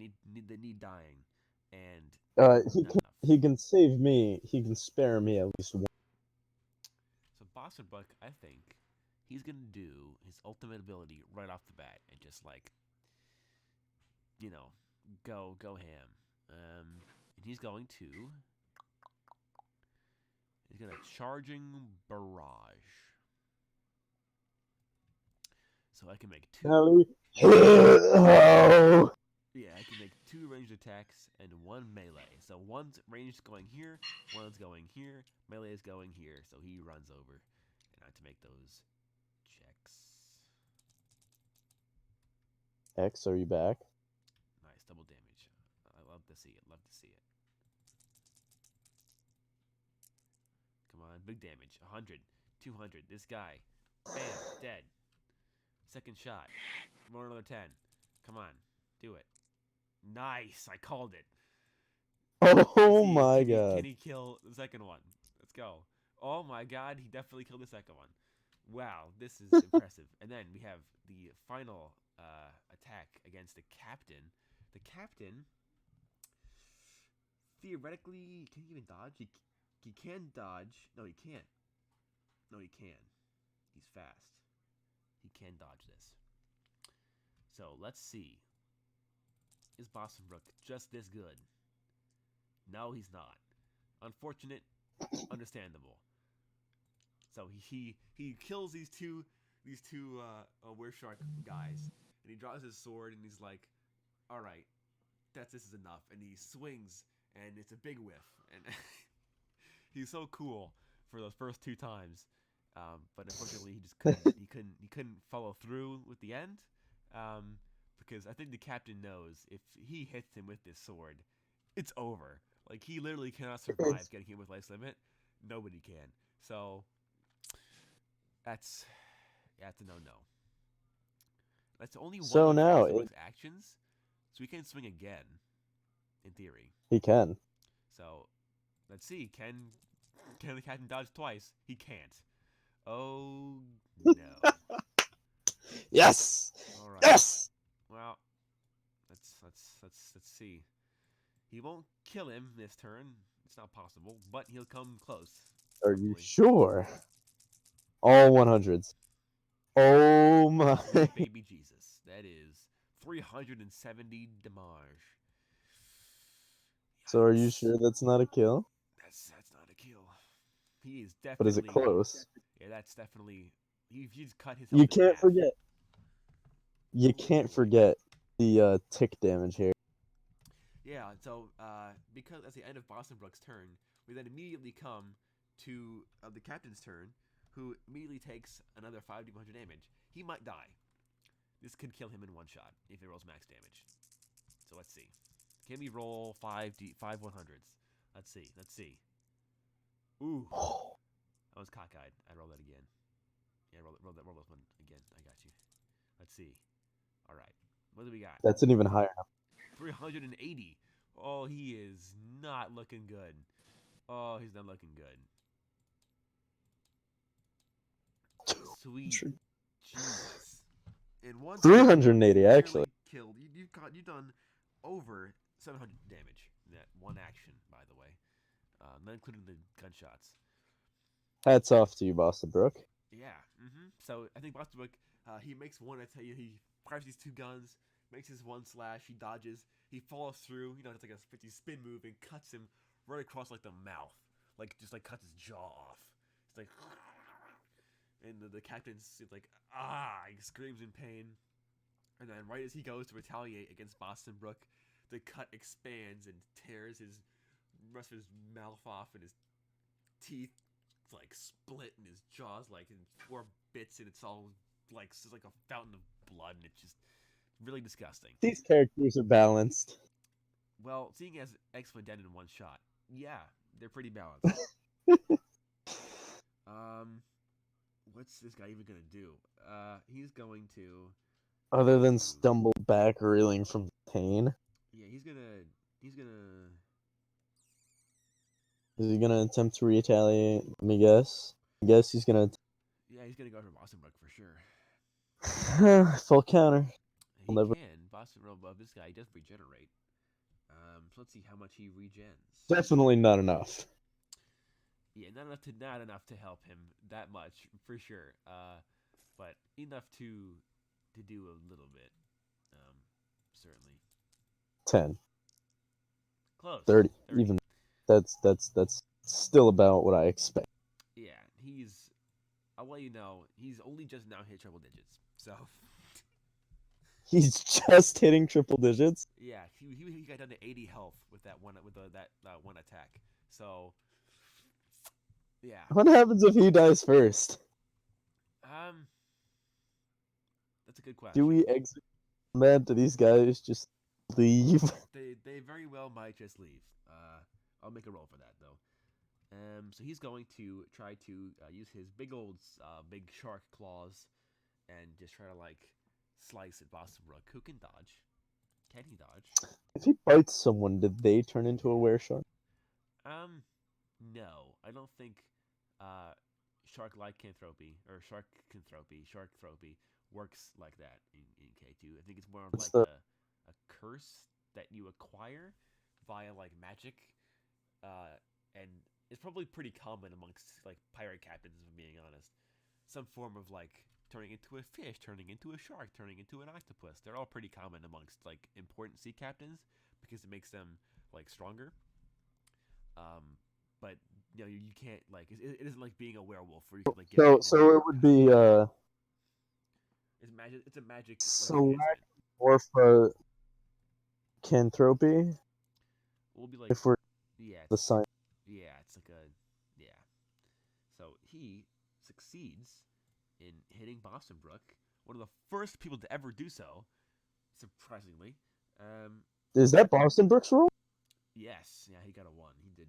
need dying, and not enough. He can save me. He can spare me at least one. So Boston Brook, I think he's gonna do his ultimate ability right off the bat and just like go ham. And he's gonna charging barrage. So I can make two. Ellie. Yeah, I can make 2 ranged attacks and 1 melee. So one's ranged going here, one's going here, melee is going here. So he runs over, and I have to make those checks. X, are you back? Nice, double damage. I love to see it. Love to see it. Come on, big damage. 100, 200. This guy, bam, dead. Second shot. Roll another 10. Come on, do it. Nice, I called it. Oh See, my can god. he kill the second one? Let's go. Oh my god, he definitely killed the second one. Wow, this is impressive. And then we have the final attack against the captain. The captain, theoretically, can he even dodge? He can dodge. No, he can't. No, he can. He's fast. He can dodge this. So let's see. Is Boston Brook just this good? No, he's not. Unfortunate, understandable. So he kills these two Wereshark guys, and he draws his sword, and he's like, "All right, this is enough." And he swings, and it's a big whiff, and he's so cool for those first 2 times. But unfortunately, he just couldn't follow through with the end. Because I think the captain knows if he hits him with this sword, it's over. Like, he literally cannot survive getting hit with life limit. Nobody can. So that's a no-no. That's only one So of now Boston actions, so he can swing again, in theory. he can. So let's see. Can the captain dodge twice? He can't. Oh no. Yes. All right. Yes. Well, let's see. He won't kill him this turn. It's not possible, but he'll come close. Are you Hopefully. sure? All 100s. Oh my. Sweet baby Jesus. That is 370 damage. So are you Yikes. sure that's not a kill? That's not a kill. He is definitely. But is it close? Yeah, that's definitely. He's cut his. You can't forget. You can't forget the tick damage here. Yeah, so because that's the end of Boston Brook's turn, we then immediately come to the captain's turn, who immediately takes another 5d100 damage. He might die. This could kill him in one shot if he rolls max damage. So let's see. Can we roll 5 100s? Let's see. Ooh. I was cockeyed. I roll that again. Yeah, roll those one again. I got you. Let's see. All right. What do we got? That's an even higher number. 380. Oh, he is not looking good. Oh, he's not looking good. Sweet Jesus. In one 380 actually. Killed. You've done over 700 damage in that one action, by the way. Not including the gunshots. Hats off to you, Boston Brook. Yeah. So I think Boston Brook, he makes one. I tell you, he fires these 2 guns, makes his 1 slash. He dodges. He follows through. It's like a 50 spin move and cuts him right across like the mouth, just cuts his jaw off. It's like, and the captain's like, he screams in pain. And then right as he goes to retaliate against Boston Brook, the cut expands and tears his rest of his mouth off, and his teeth like split, and his jaw's like in 4 bits, and it's all like it's like a fountain of blood, and it's just really disgusting. These characters are balanced. Well, seeing as X went dead in one shot, yeah, they're pretty balanced. What's this guy even gonna do? He's going to. Other than stumble back reeling from pain. Yeah, he's gonna. Is he gonna attempt to retaliate? Let me guess. I guess he's gonna Yeah, he's gonna go for Boston Brook for sure. full counter. He Never- can. Boston Brook above this guy. He does regenerate. So let's see how much he regens. Definitely not enough. Yeah, not enough to help him that much for sure. But enough to do a little bit. Certainly. 10, Close. 30, even. That's still about what I expect. Yeah, I'll let you know, he's only just now hit triple digits. So. He's just hitting triple digits. Yeah, he got down to 80 health with that one one attack. So. Yeah. What happens if he dies first? That's a good question. Do we exit combat? Do these guys just leave? They very well might just leave. I'll make a roll for that though. So he's going to try to use his big shark claws, and just try to like slice at Boston Brook. Who can dodge? Can he dodge? If he bites someone, did they turn into a wereshark? No, I don't think shark lycanthropy or sharkthropy works like that in K2. I think it's more of What's like the- a curse that you acquire via like magic, and it's probably pretty common amongst like pirate captains, if I'm being honest. Some form of like turning into a fish, turning into a shark, turning into an octopus. They're all pretty common amongst like important sea captains because it makes them like stronger. But you know you can't like it isn't like being a werewolf where you can like get So it would be it's magic. It's a magic. select Like, orphacanthropy. we'll be like If we're yeah, the sign. yeah, it's like a yeah. So he succeeds in hitting Boston Brook, one of the first people to ever do so, surprisingly. Is that Boston Brook's rule? Yes, yeah, he got a 1. He did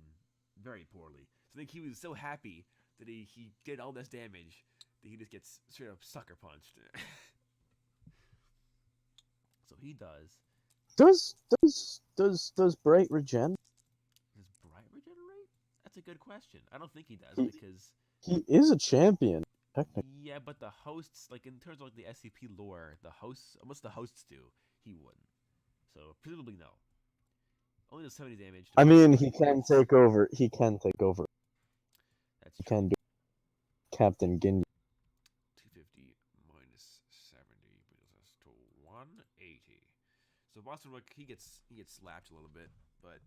very poorly. So I think he was so happy that he did all this damage that he just gets straight up sucker punched. So he does. Does Bright regen? Does Bright regenerate? That's a good question. I don't think he does He- because He is a champion. Technically. yeah, but the hosts, like in terms of like the SCP lore, the hosts, what's the hosts do? He wouldn't. So presumably no. Only does 70 damage. I mean, he can take over. He can take over. That's He true. can do Captain Ginyu. 250 minus 70 brings us to 180. So Boston Rook, he gets slapped a little bit, but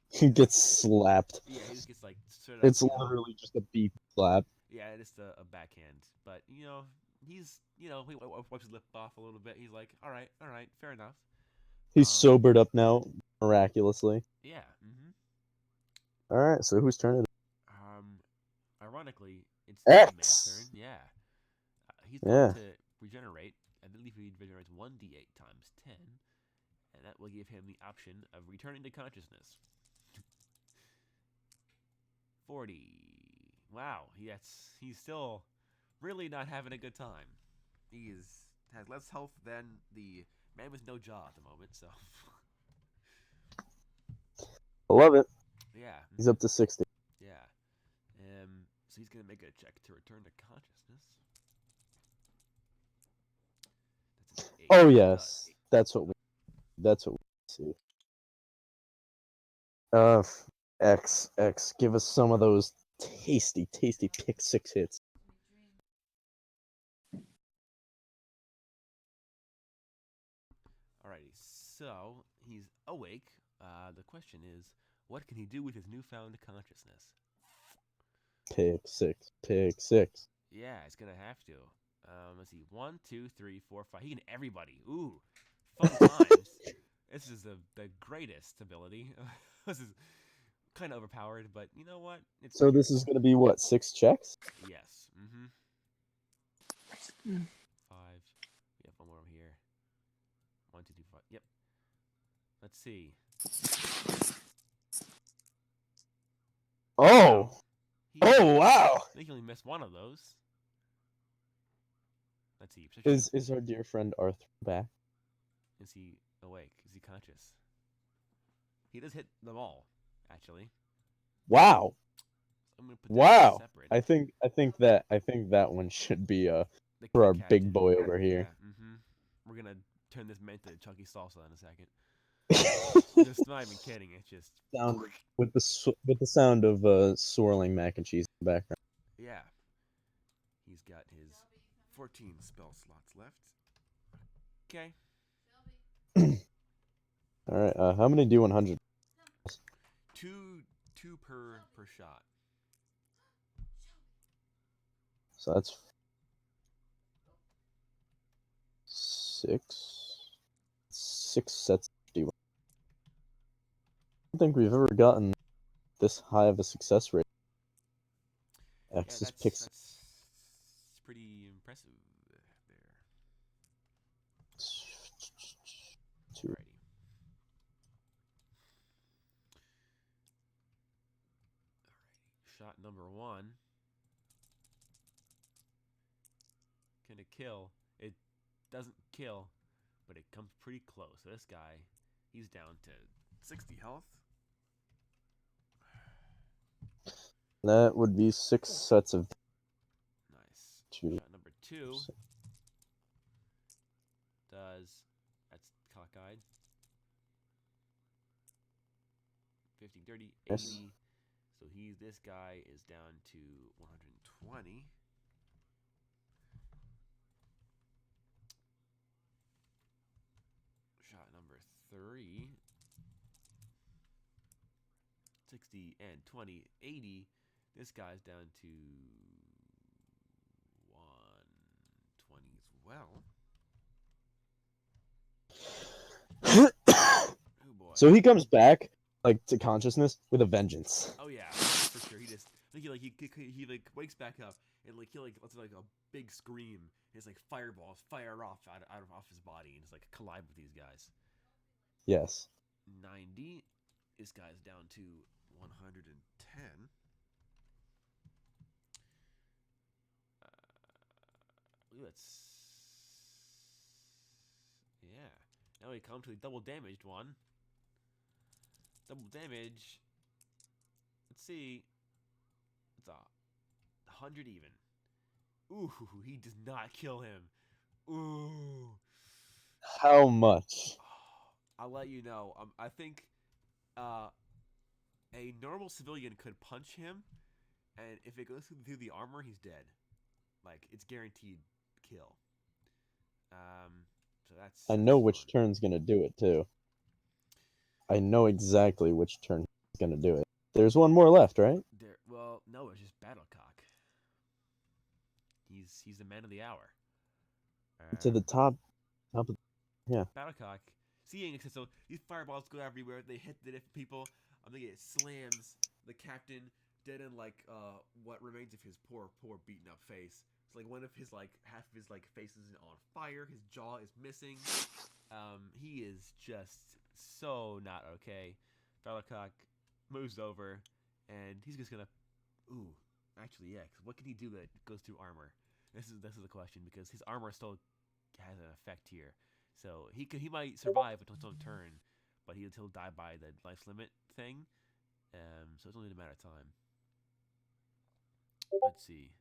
He gets slapped. yeah, he just gets like sort of. It's literally just a beef slap. Yeah, it's a backhand, but he he wipes his lip off a little bit. He's like, all right, fair enough. He's sobered up now, miraculously. Yeah. All right, so whose turn is it? Ironically, it's the man's X. turn. Yeah. He's Yeah. going to regenerate. I believe he regenerates 1d8 times 10, and that will give him the option of returning to consciousness. 40. Wow, he's still really not having a good time. He has less health than the man with no jaw at the moment. So. I love it. Yeah. He's up to 60. Yeah. So he's gonna make a check to return to consciousness. That's an 8. Oh He yes, does. that's what we see. X, give us some of those tasty pick 6 hits. Alrighty, so he's awake. The question is, what can he do with his newfound consciousness? Pick 6. Yeah, he's gonna have to. Let's see, 1, 2, 3, 4, 5. He can everybody. Ooh, fun times. This is the greatest ability. This is kind of overpowered, but you know what? It's So this is gonna be what, 6 checks? yes. 5, 5. We have one more over here. 1, 2, 3, 4. Yep. Let's see. Oh! He, Oh, wow! I think he only missed one of those. Let's see. Is our dear friend Arthur back? Is he awake? Is he conscious? He does hit them all, actually. Wow! I'm gonna put that Wow! separate. I think that one should be The for our Captain. big boy over here. Yeah. We're gonna turn this man to chunky salsa in a second. Just not even kidding. It's just Sound with the sound of swirling mac and cheese in the background. yeah. He's got his 14 spell slots left. Okay. All right. How many D100? Two per shot. So that's 6 sets of D1. I don't think we've ever gotten this high of a success rate. X is picks. That's pretty impressive there. Alrighty. Shot number 1. Can it kill? It doesn't kill, but it comes pretty close. So this guy, he's down to 60 health. That would be 6 sets of. Nice. 2. Shot number 2 that's cockeyed. 15, 30, 80. Yes. So this guy is down to 120. Shot number 3. 60 and 20, 80. This guy's down to 120 as well. Oh boy. So he comes back like to consciousness with a vengeance. Oh yeah, for sure. He just he wakes back up and he lets a big scream. His fireballs fire off off his body and just collide with these guys. Yes. 90. This guy's down to 110. Yeah. Now we come to the double damaged one. Double damage. Let's see. It's 100 even. Ooh, he does not kill him. Ooh. How much? I'll let you know. I think a normal civilian could punch him, and if it goes through the armor, he's dead. It's guaranteed kill. So that's. I know which turn's gonna do it too. I know exactly which turn is gonna do it. There's one more left, right? Well, no, it's just Battlecock. He's the man of the hour. To the top of, yeah. Battlecock, seeing it, so these fireballs go everywhere. They hit the different people. I think it slams the captain dead in what remains of his poor beaten up face. It's one of his half of his face is on fire. His jaw is missing. He is just so not okay. Battlecock moves over, and he's just gonna. Ooh, actually, yeah. 'Cause what can he do that goes through armor? This is the question because his armor still has an effect here. So he might survive until his own turn, but he'll die by the life limit thing. So it's only a matter of time. Let's see.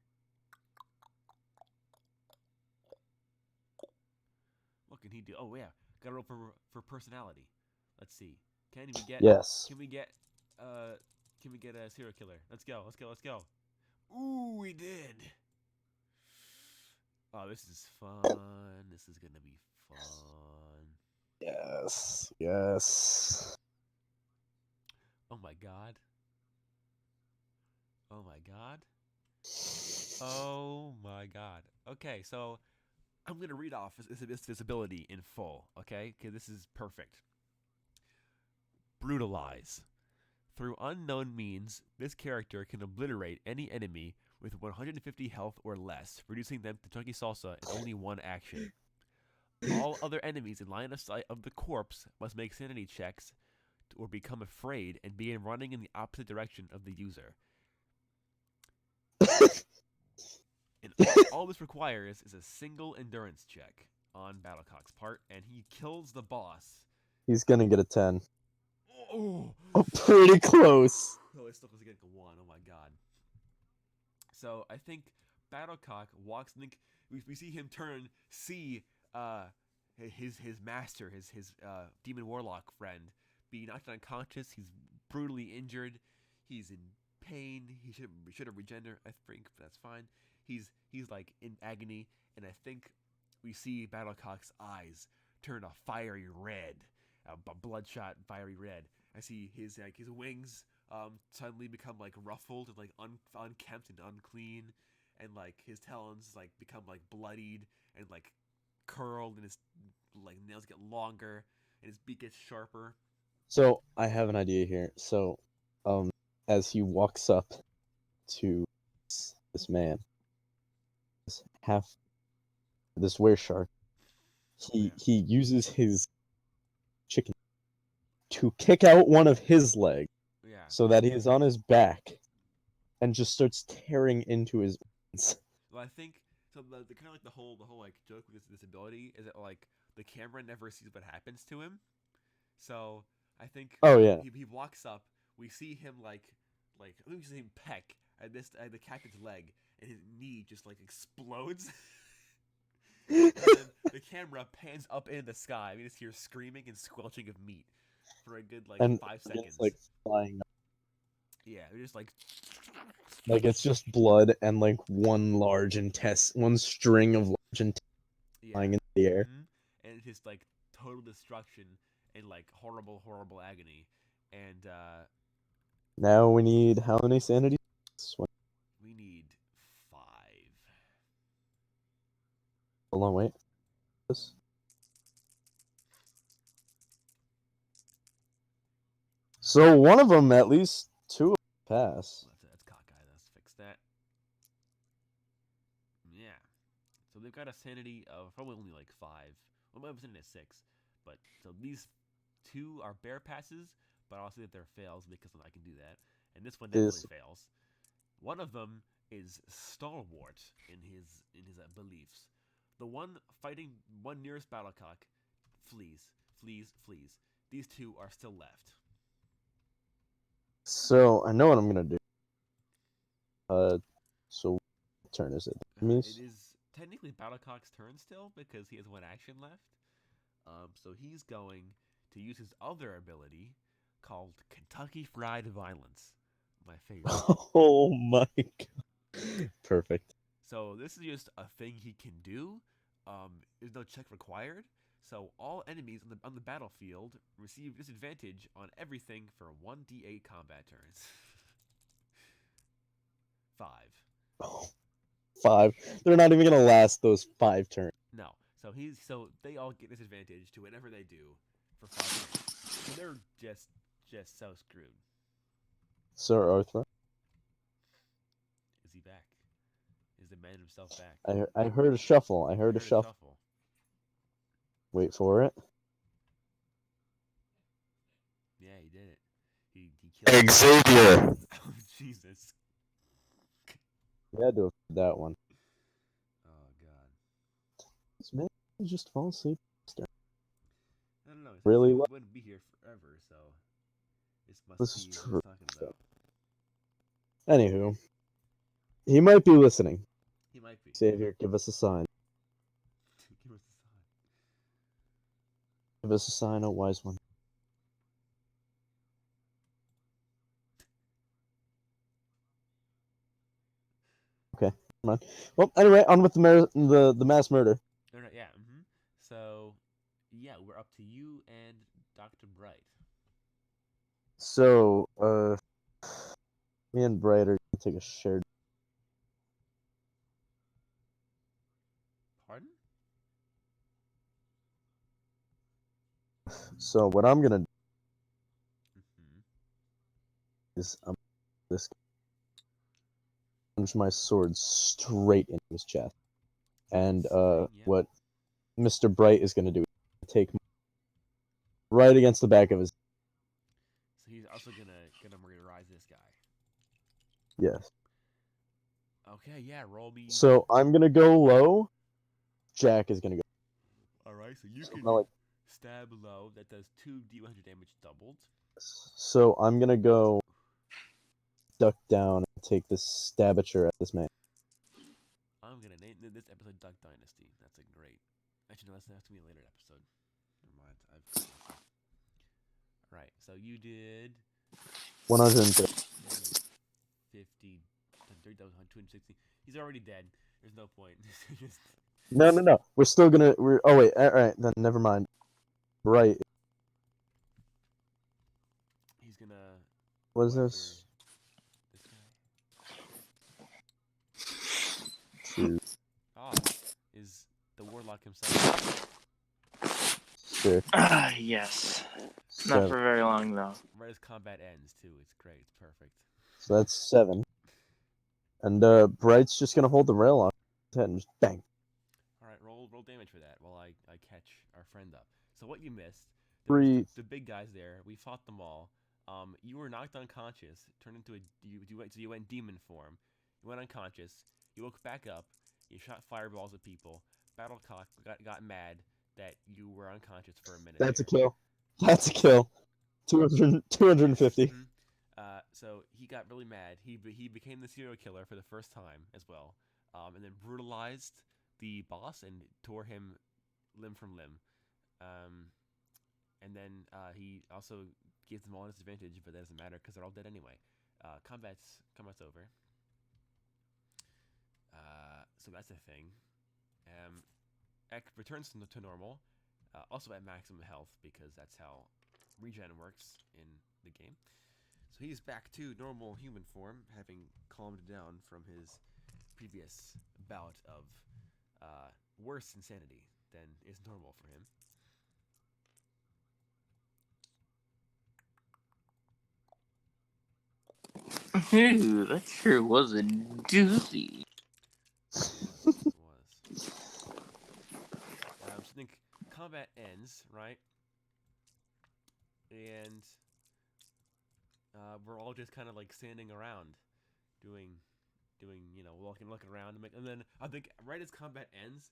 What can he do? Oh yeah, got to roll for personality. Let's see. Can we get? Yes. Can we get a serial killer? Let's go. Ooh, we did. Oh, this is fun. This is gonna be fun. Yes. Yes. Oh my god. Oh my god. Oh my god. Okay, so I'm going to read off this ability in full, okay? Okay, this is perfect. Brutalize. Through unknown means, this character can obliterate any enemy with 150 health or less, reducing them to chunky salsa in only one action. All other enemies in line of sight of the corpse must make sanity checks or become afraid and begin running in the opposite direction of the user. And all this requires is a single endurance check on Battlecock's part, and he kills the boss. He's gonna get a 10. Oh, Oh, pretty close. oh, it still was getting a 1. Oh my god. So I think Battlecock walks. I think we see him turn, see his master, his demon warlock friend, be knocked unconscious. He's brutally injured. He's in pain. He should have regenerated. I think that's fine. He's like in agony, and I think we see Battlecock's eyes turn a fiery red, a bloodshot fiery red. I see his wings suddenly become like ruffled and like unkempt and unclean, and like his talons like become like bloodied and like curled, and his like nails get longer, and his beak gets sharper. So I have an idea here. So, as he walks up to this man, this wereshark, he uses his chicken to kick out one of his legs, Yeah. so that he is on his back, and just starts tearing into his veins. Well, I think so. The kind of like the whole like joke with this ability is that like the camera never sees what happens to him. So I think he walks up. We see him like we see him peck at the captain's leg, and his knee just like explodes. And then the camera pans up into the sky. We just hear screaming and squelching of meat for a good 5 seconds. It's like flying. Yeah, they're just like it's just blood and like one string of large intestine flying in the air. Mm-hmm. And it's just like total destruction and like horrible agony. And now we need how many sanity? We need 5. Hold on, wait. So one of them, at least 2 pass. That's cockeyed. Let's fix that. Yeah. So they've got a sanity of probably only like 5. Well, my sanity is 6. But so these 2 are bare passes, but I'll say that they're fails because I can do that. And this one definitely fails. One of them is stalwart in his beliefs. The one fighting one nearest Battlecock flees. These 2 are still left. So I know what I'm gonna do. So what turn is it? It is technically Battlecock's turn still because he has 1 action left. So he's going to use his other ability called Kentucky Fried Violence. My favorite. Oh my god. Perfect. So this is just a thing he can do. There's no check required. So all enemies on the battlefield receive disadvantage on everything for 1d8 combat turns. 5. Oh, 5. They're not even gonna last those 5 turns. No. So they all get disadvantage to whatever they do for 5 turns. So they're just so screwed. Sir Arthur? Is he back? Is the man himself back? I heard a shuffle. I heard a shuffle. Wait for it. Yeah, he did it. He killed Xavier. Oh, Jesus. You had to have heard that one. Oh god. This man just fall asleep. I don't know. Really? He wouldn't be here forever, so this is be true. what he's talking about. Anywho, he might be listening. He might be. Xavier, give us a sign. Give us a sign. Give us a sign, oh wise one. Okay, come on. Well, anyway, on with the mass murder. Yeah. Mm-hmm. So, yeah, we're up to you and Dr. Bright. So, me and Bright are gonna take a shared. Pardon? So what I'm gonna do Mm-hmm. is this. plunge my sword straight into his chest. And Yeah. what Mr. Bright is gonna do is take right against the back of his. So he's also gonna murderize this guy. Yes. Okay, yeah, roll me. So I'm gonna go low. Jack is gonna go. All right, so you So can I'm gonna, like, stab low. That does 2d100 damage doubled. so I'm gonna go duck down and take this stabature at this man. I'm gonna name this episode Duck Dynasty. That's a great. Actually, no, that's to be a later episode. Never mind. All right, so you did 130. 50, 260. He's already dead. There's no point. Just No. We're still gonna. Oh wait. All right. Then never mind. Right. he's gonna. What is go this? after this guy. Two. Ah, is the warlock himself. Six. Yes. Not Seven. for very long though. Right as combat ends too. It's great. It's perfect. So that's 7. And Bright's just gonna hold the rail on his head and just bang. All right, roll damage for that while I catch our friend up. So what you missed? There was Three. the big guys there. We fought them all. You were knocked unconscious, turned into you went demon form. You went unconscious. You woke back up. You shot fireballs at people. Battlecock got mad that you were unconscious for a minute. That's a there. kill. That's a kill. 250. Mhm. So he got really mad. He became the serial killer for the first time as well, and then brutalized the boss and tore him limb from limb. And then he also gives them all a disadvantage, but that doesn't matter because they're all dead anyway. Combat's over. So that's a thing. Ek returns to normal, also at maximum health because that's how regen works in the game. So he's back to normal human form, having calmed down from his previous bout of worse insanity than is normal for him. Ooh, that sure was a doozy. It was. So I think combat ends, right? And we're all just kind of like standing around, doing, looking around, and then I think right as combat ends,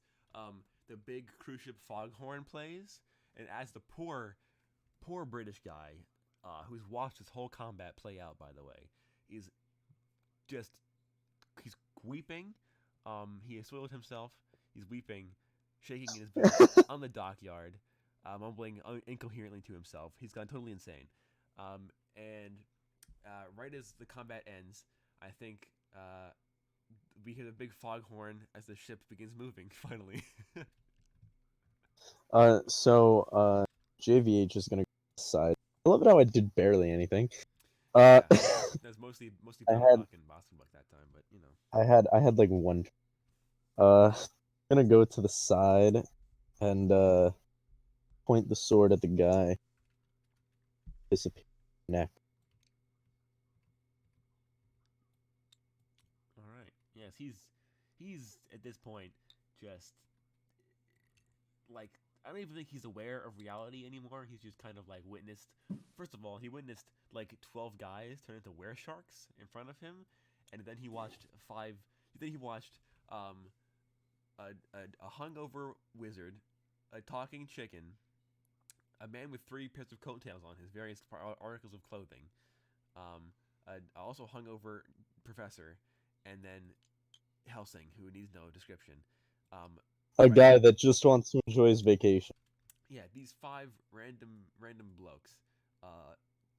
the big cruise ship foghorn plays, and as the poor British guy, who's watched this whole combat play out, by the way, is just he's weeping. He has soiled himself. He's weeping, shaking in his boots on the dockyard, mumbling incoherently to himself. He's gone totally insane. And right as the combat ends, I think we hear the big foghorn as the ship begins moving. Finally. So JVH is gonna go side. I love it how I did barely anything. Yeah, that's mostly I Battlecock and Boston Buck that time, but you know. I had like one. Gonna go to the side and point the sword at the guy. Disappear neck. All right. Yes, he's at this point just like I don't even think he's aware of reality anymore. He's just kind of like witnessed. First of all, he witnessed like 12 guys turn into were sharks in front of him, and then he watched five. Then he watched a hungover wizard, a talking chicken, a man with 3 pairs of coattails on his various articles of clothing, also hungover professor, and then Helsing, who needs no description. A guy that just wants to enjoy his vacation. Yeah, these 5 random blokes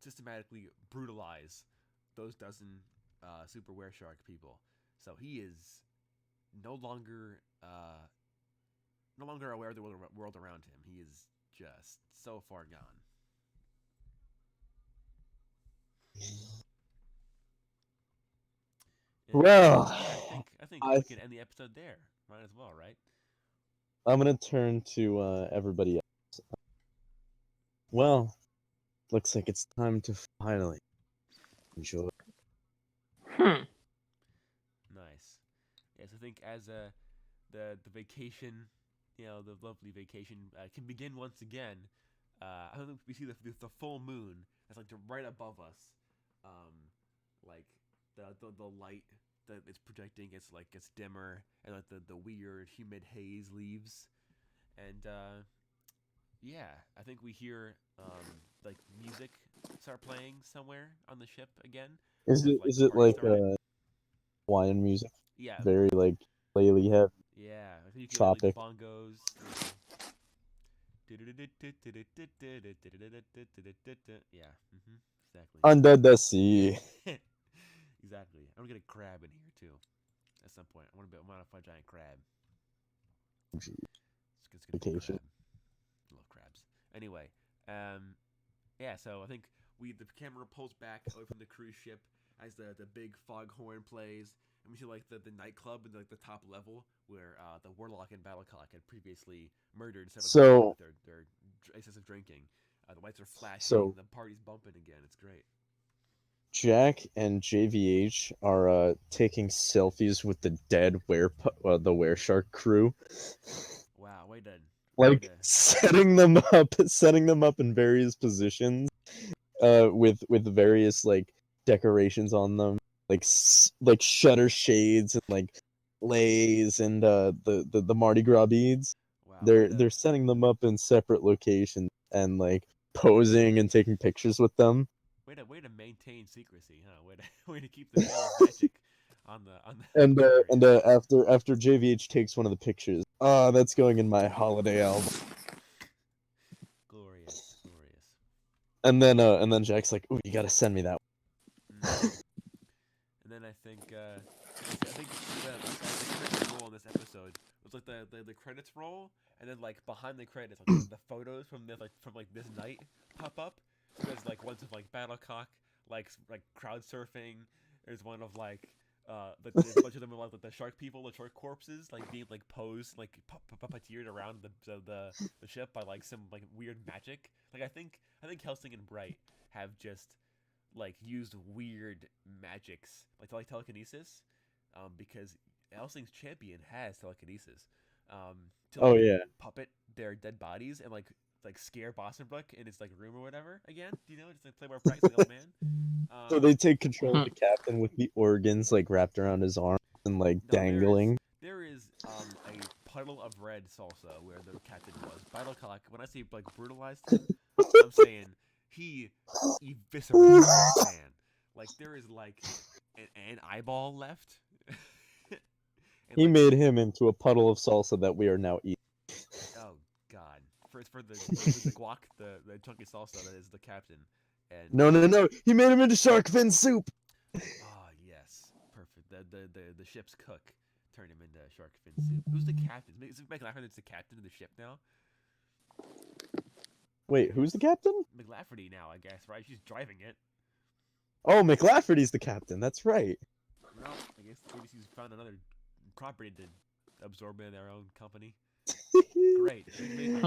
systematically brutalize those dozen super were shark people. So he is no longer aware of the world around him. He is just so far gone. And Well, I think we can end the episode there. Might as well, right? I'm gonna turn to everybody else. Well, looks like it's time to finally enjoy. Hmm. Nice. yes, I think as the vacation, the lovely vacation can begin once again. I think we see the full moon that's like right above us, like the light that it's projecting. It's dimmer, and like the weird humid haze leaves, and yeah, I think we hear like music start playing somewhere on the ship again. Is As it like is the it party like started. Hawaiian music? Yeah, Very like lately heavy, yeah. I think ukulele, tropic. bongos. Yeah, exactly. Under the sea. Exactly. I'm gonna get a crab in here too. At some point, I want to find a giant crab. It's gonna be a Vacation. crab. I love crabs. Anyway, yeah. So I think the camera pulls back away from the cruise ship as the big foghorn plays, and we see like the nightclub in like the top level where the warlock and Battlecock had previously murdered several people So with their excessive drinking. The lights are flashing, so the party's bumping again. It's great. Jack and JVH are taking selfies with the dead the wereshark crew, Wow, way like to setting them up in various positions, with various like decorations on them, like like shutter shades and like lays and the Mardi Gras beads. wow, way to They're setting them up in separate locations and like posing and taking pictures with them. way to maintain secrecy, huh? Way to way to keep the veil of magic on the And Aquarius. after JVH takes one of the pictures, that's going in my holiday album. Glorious, glorious. And then Jack's like, "Ooh, you gotta send me that Mm. And then I think the credits roll in this episode was like the credits roll, and then like behind the credits, like the photos from this night pop up. So there's like ones of like Battlecock, like crowd surfing. There's one of like there's a bunch of them of like the shark people, the shark corpses, like being like posed, like puppeteered around the ship by like some like weird magic. Like I think Helsing and Bright have just like used weird magics like telekinesis, because Helsing's champion has telekinesis, to Oh like yeah. puppet their dead bodies and like scare Bossenbrook in his like room or whatever again. You know, just like play more practice like old man. So they take control of the captain with the organs like wrapped around his arm and like No, dangling. there is a puddle of red salsa where the captain was. Battlecock, when I say like brutalized him, I'm saying he eviscerated this man. Like there is like an eyeball left, and He like made him into a puddle of salsa that we are now eating. oh god, for the guac, the chunky salsa that is the captain, and No, no, no! He made him into shark fin soup. ah yes, perfect. The ship's cook turned him into shark fin soup. Who's the captain? Is it McLaughlin that's the captain of the ship now? Wait, who's the captain? McLafferty now, I guess, right? She's driving it. Oh, McLafferty's the captain. That's right. Well, I guess ABC's found another property to absorb in their own company. Great. You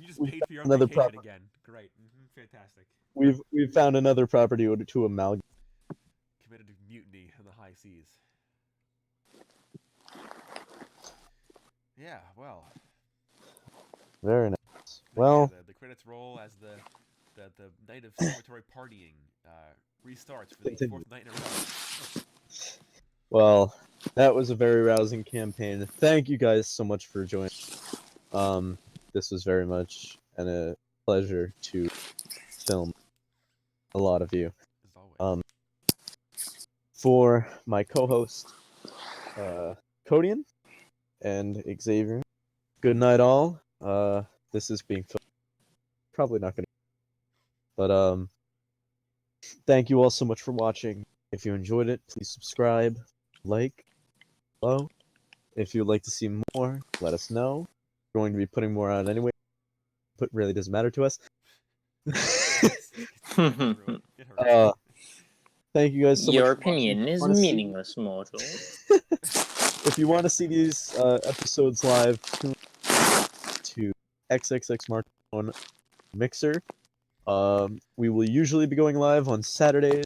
just We paid found for your own another vacation again. Great. Fantastic. we've found another property to amalgamate. Committed to mutiny in the high seas. Yeah, well. Very nice. Then, Well, yeah, the credits roll as the night of celebratory partying restarts for the continue. fourth night in a row. Well, that was a very rousing campaign. Thank you guys so much for joining. This was very much a pleasure to film a lot of you. As always. For my co-host, Codian and Xavier, good night all. This is being filmed. Probably not gonna, but thank you all so much for watching. If you enjoyed it, please subscribe, like, follow. If you'd like to see more, let us know. We're going to be putting more out anyway. But really doesn't matter to us. Thank you guys so much. Your for watching. opinion is Wanna see- meaningless, mortal. If you want to see these episodes live, tune to XXX Mark 1 Mixer. We will usually be going live on Saturdays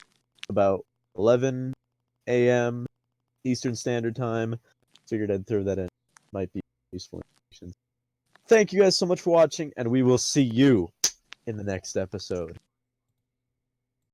about 11 a.m. Eastern Standard Time. Figured I'd throw that in. Might be useful information. Thank you guys so much for watching, and we will see you in the next episode.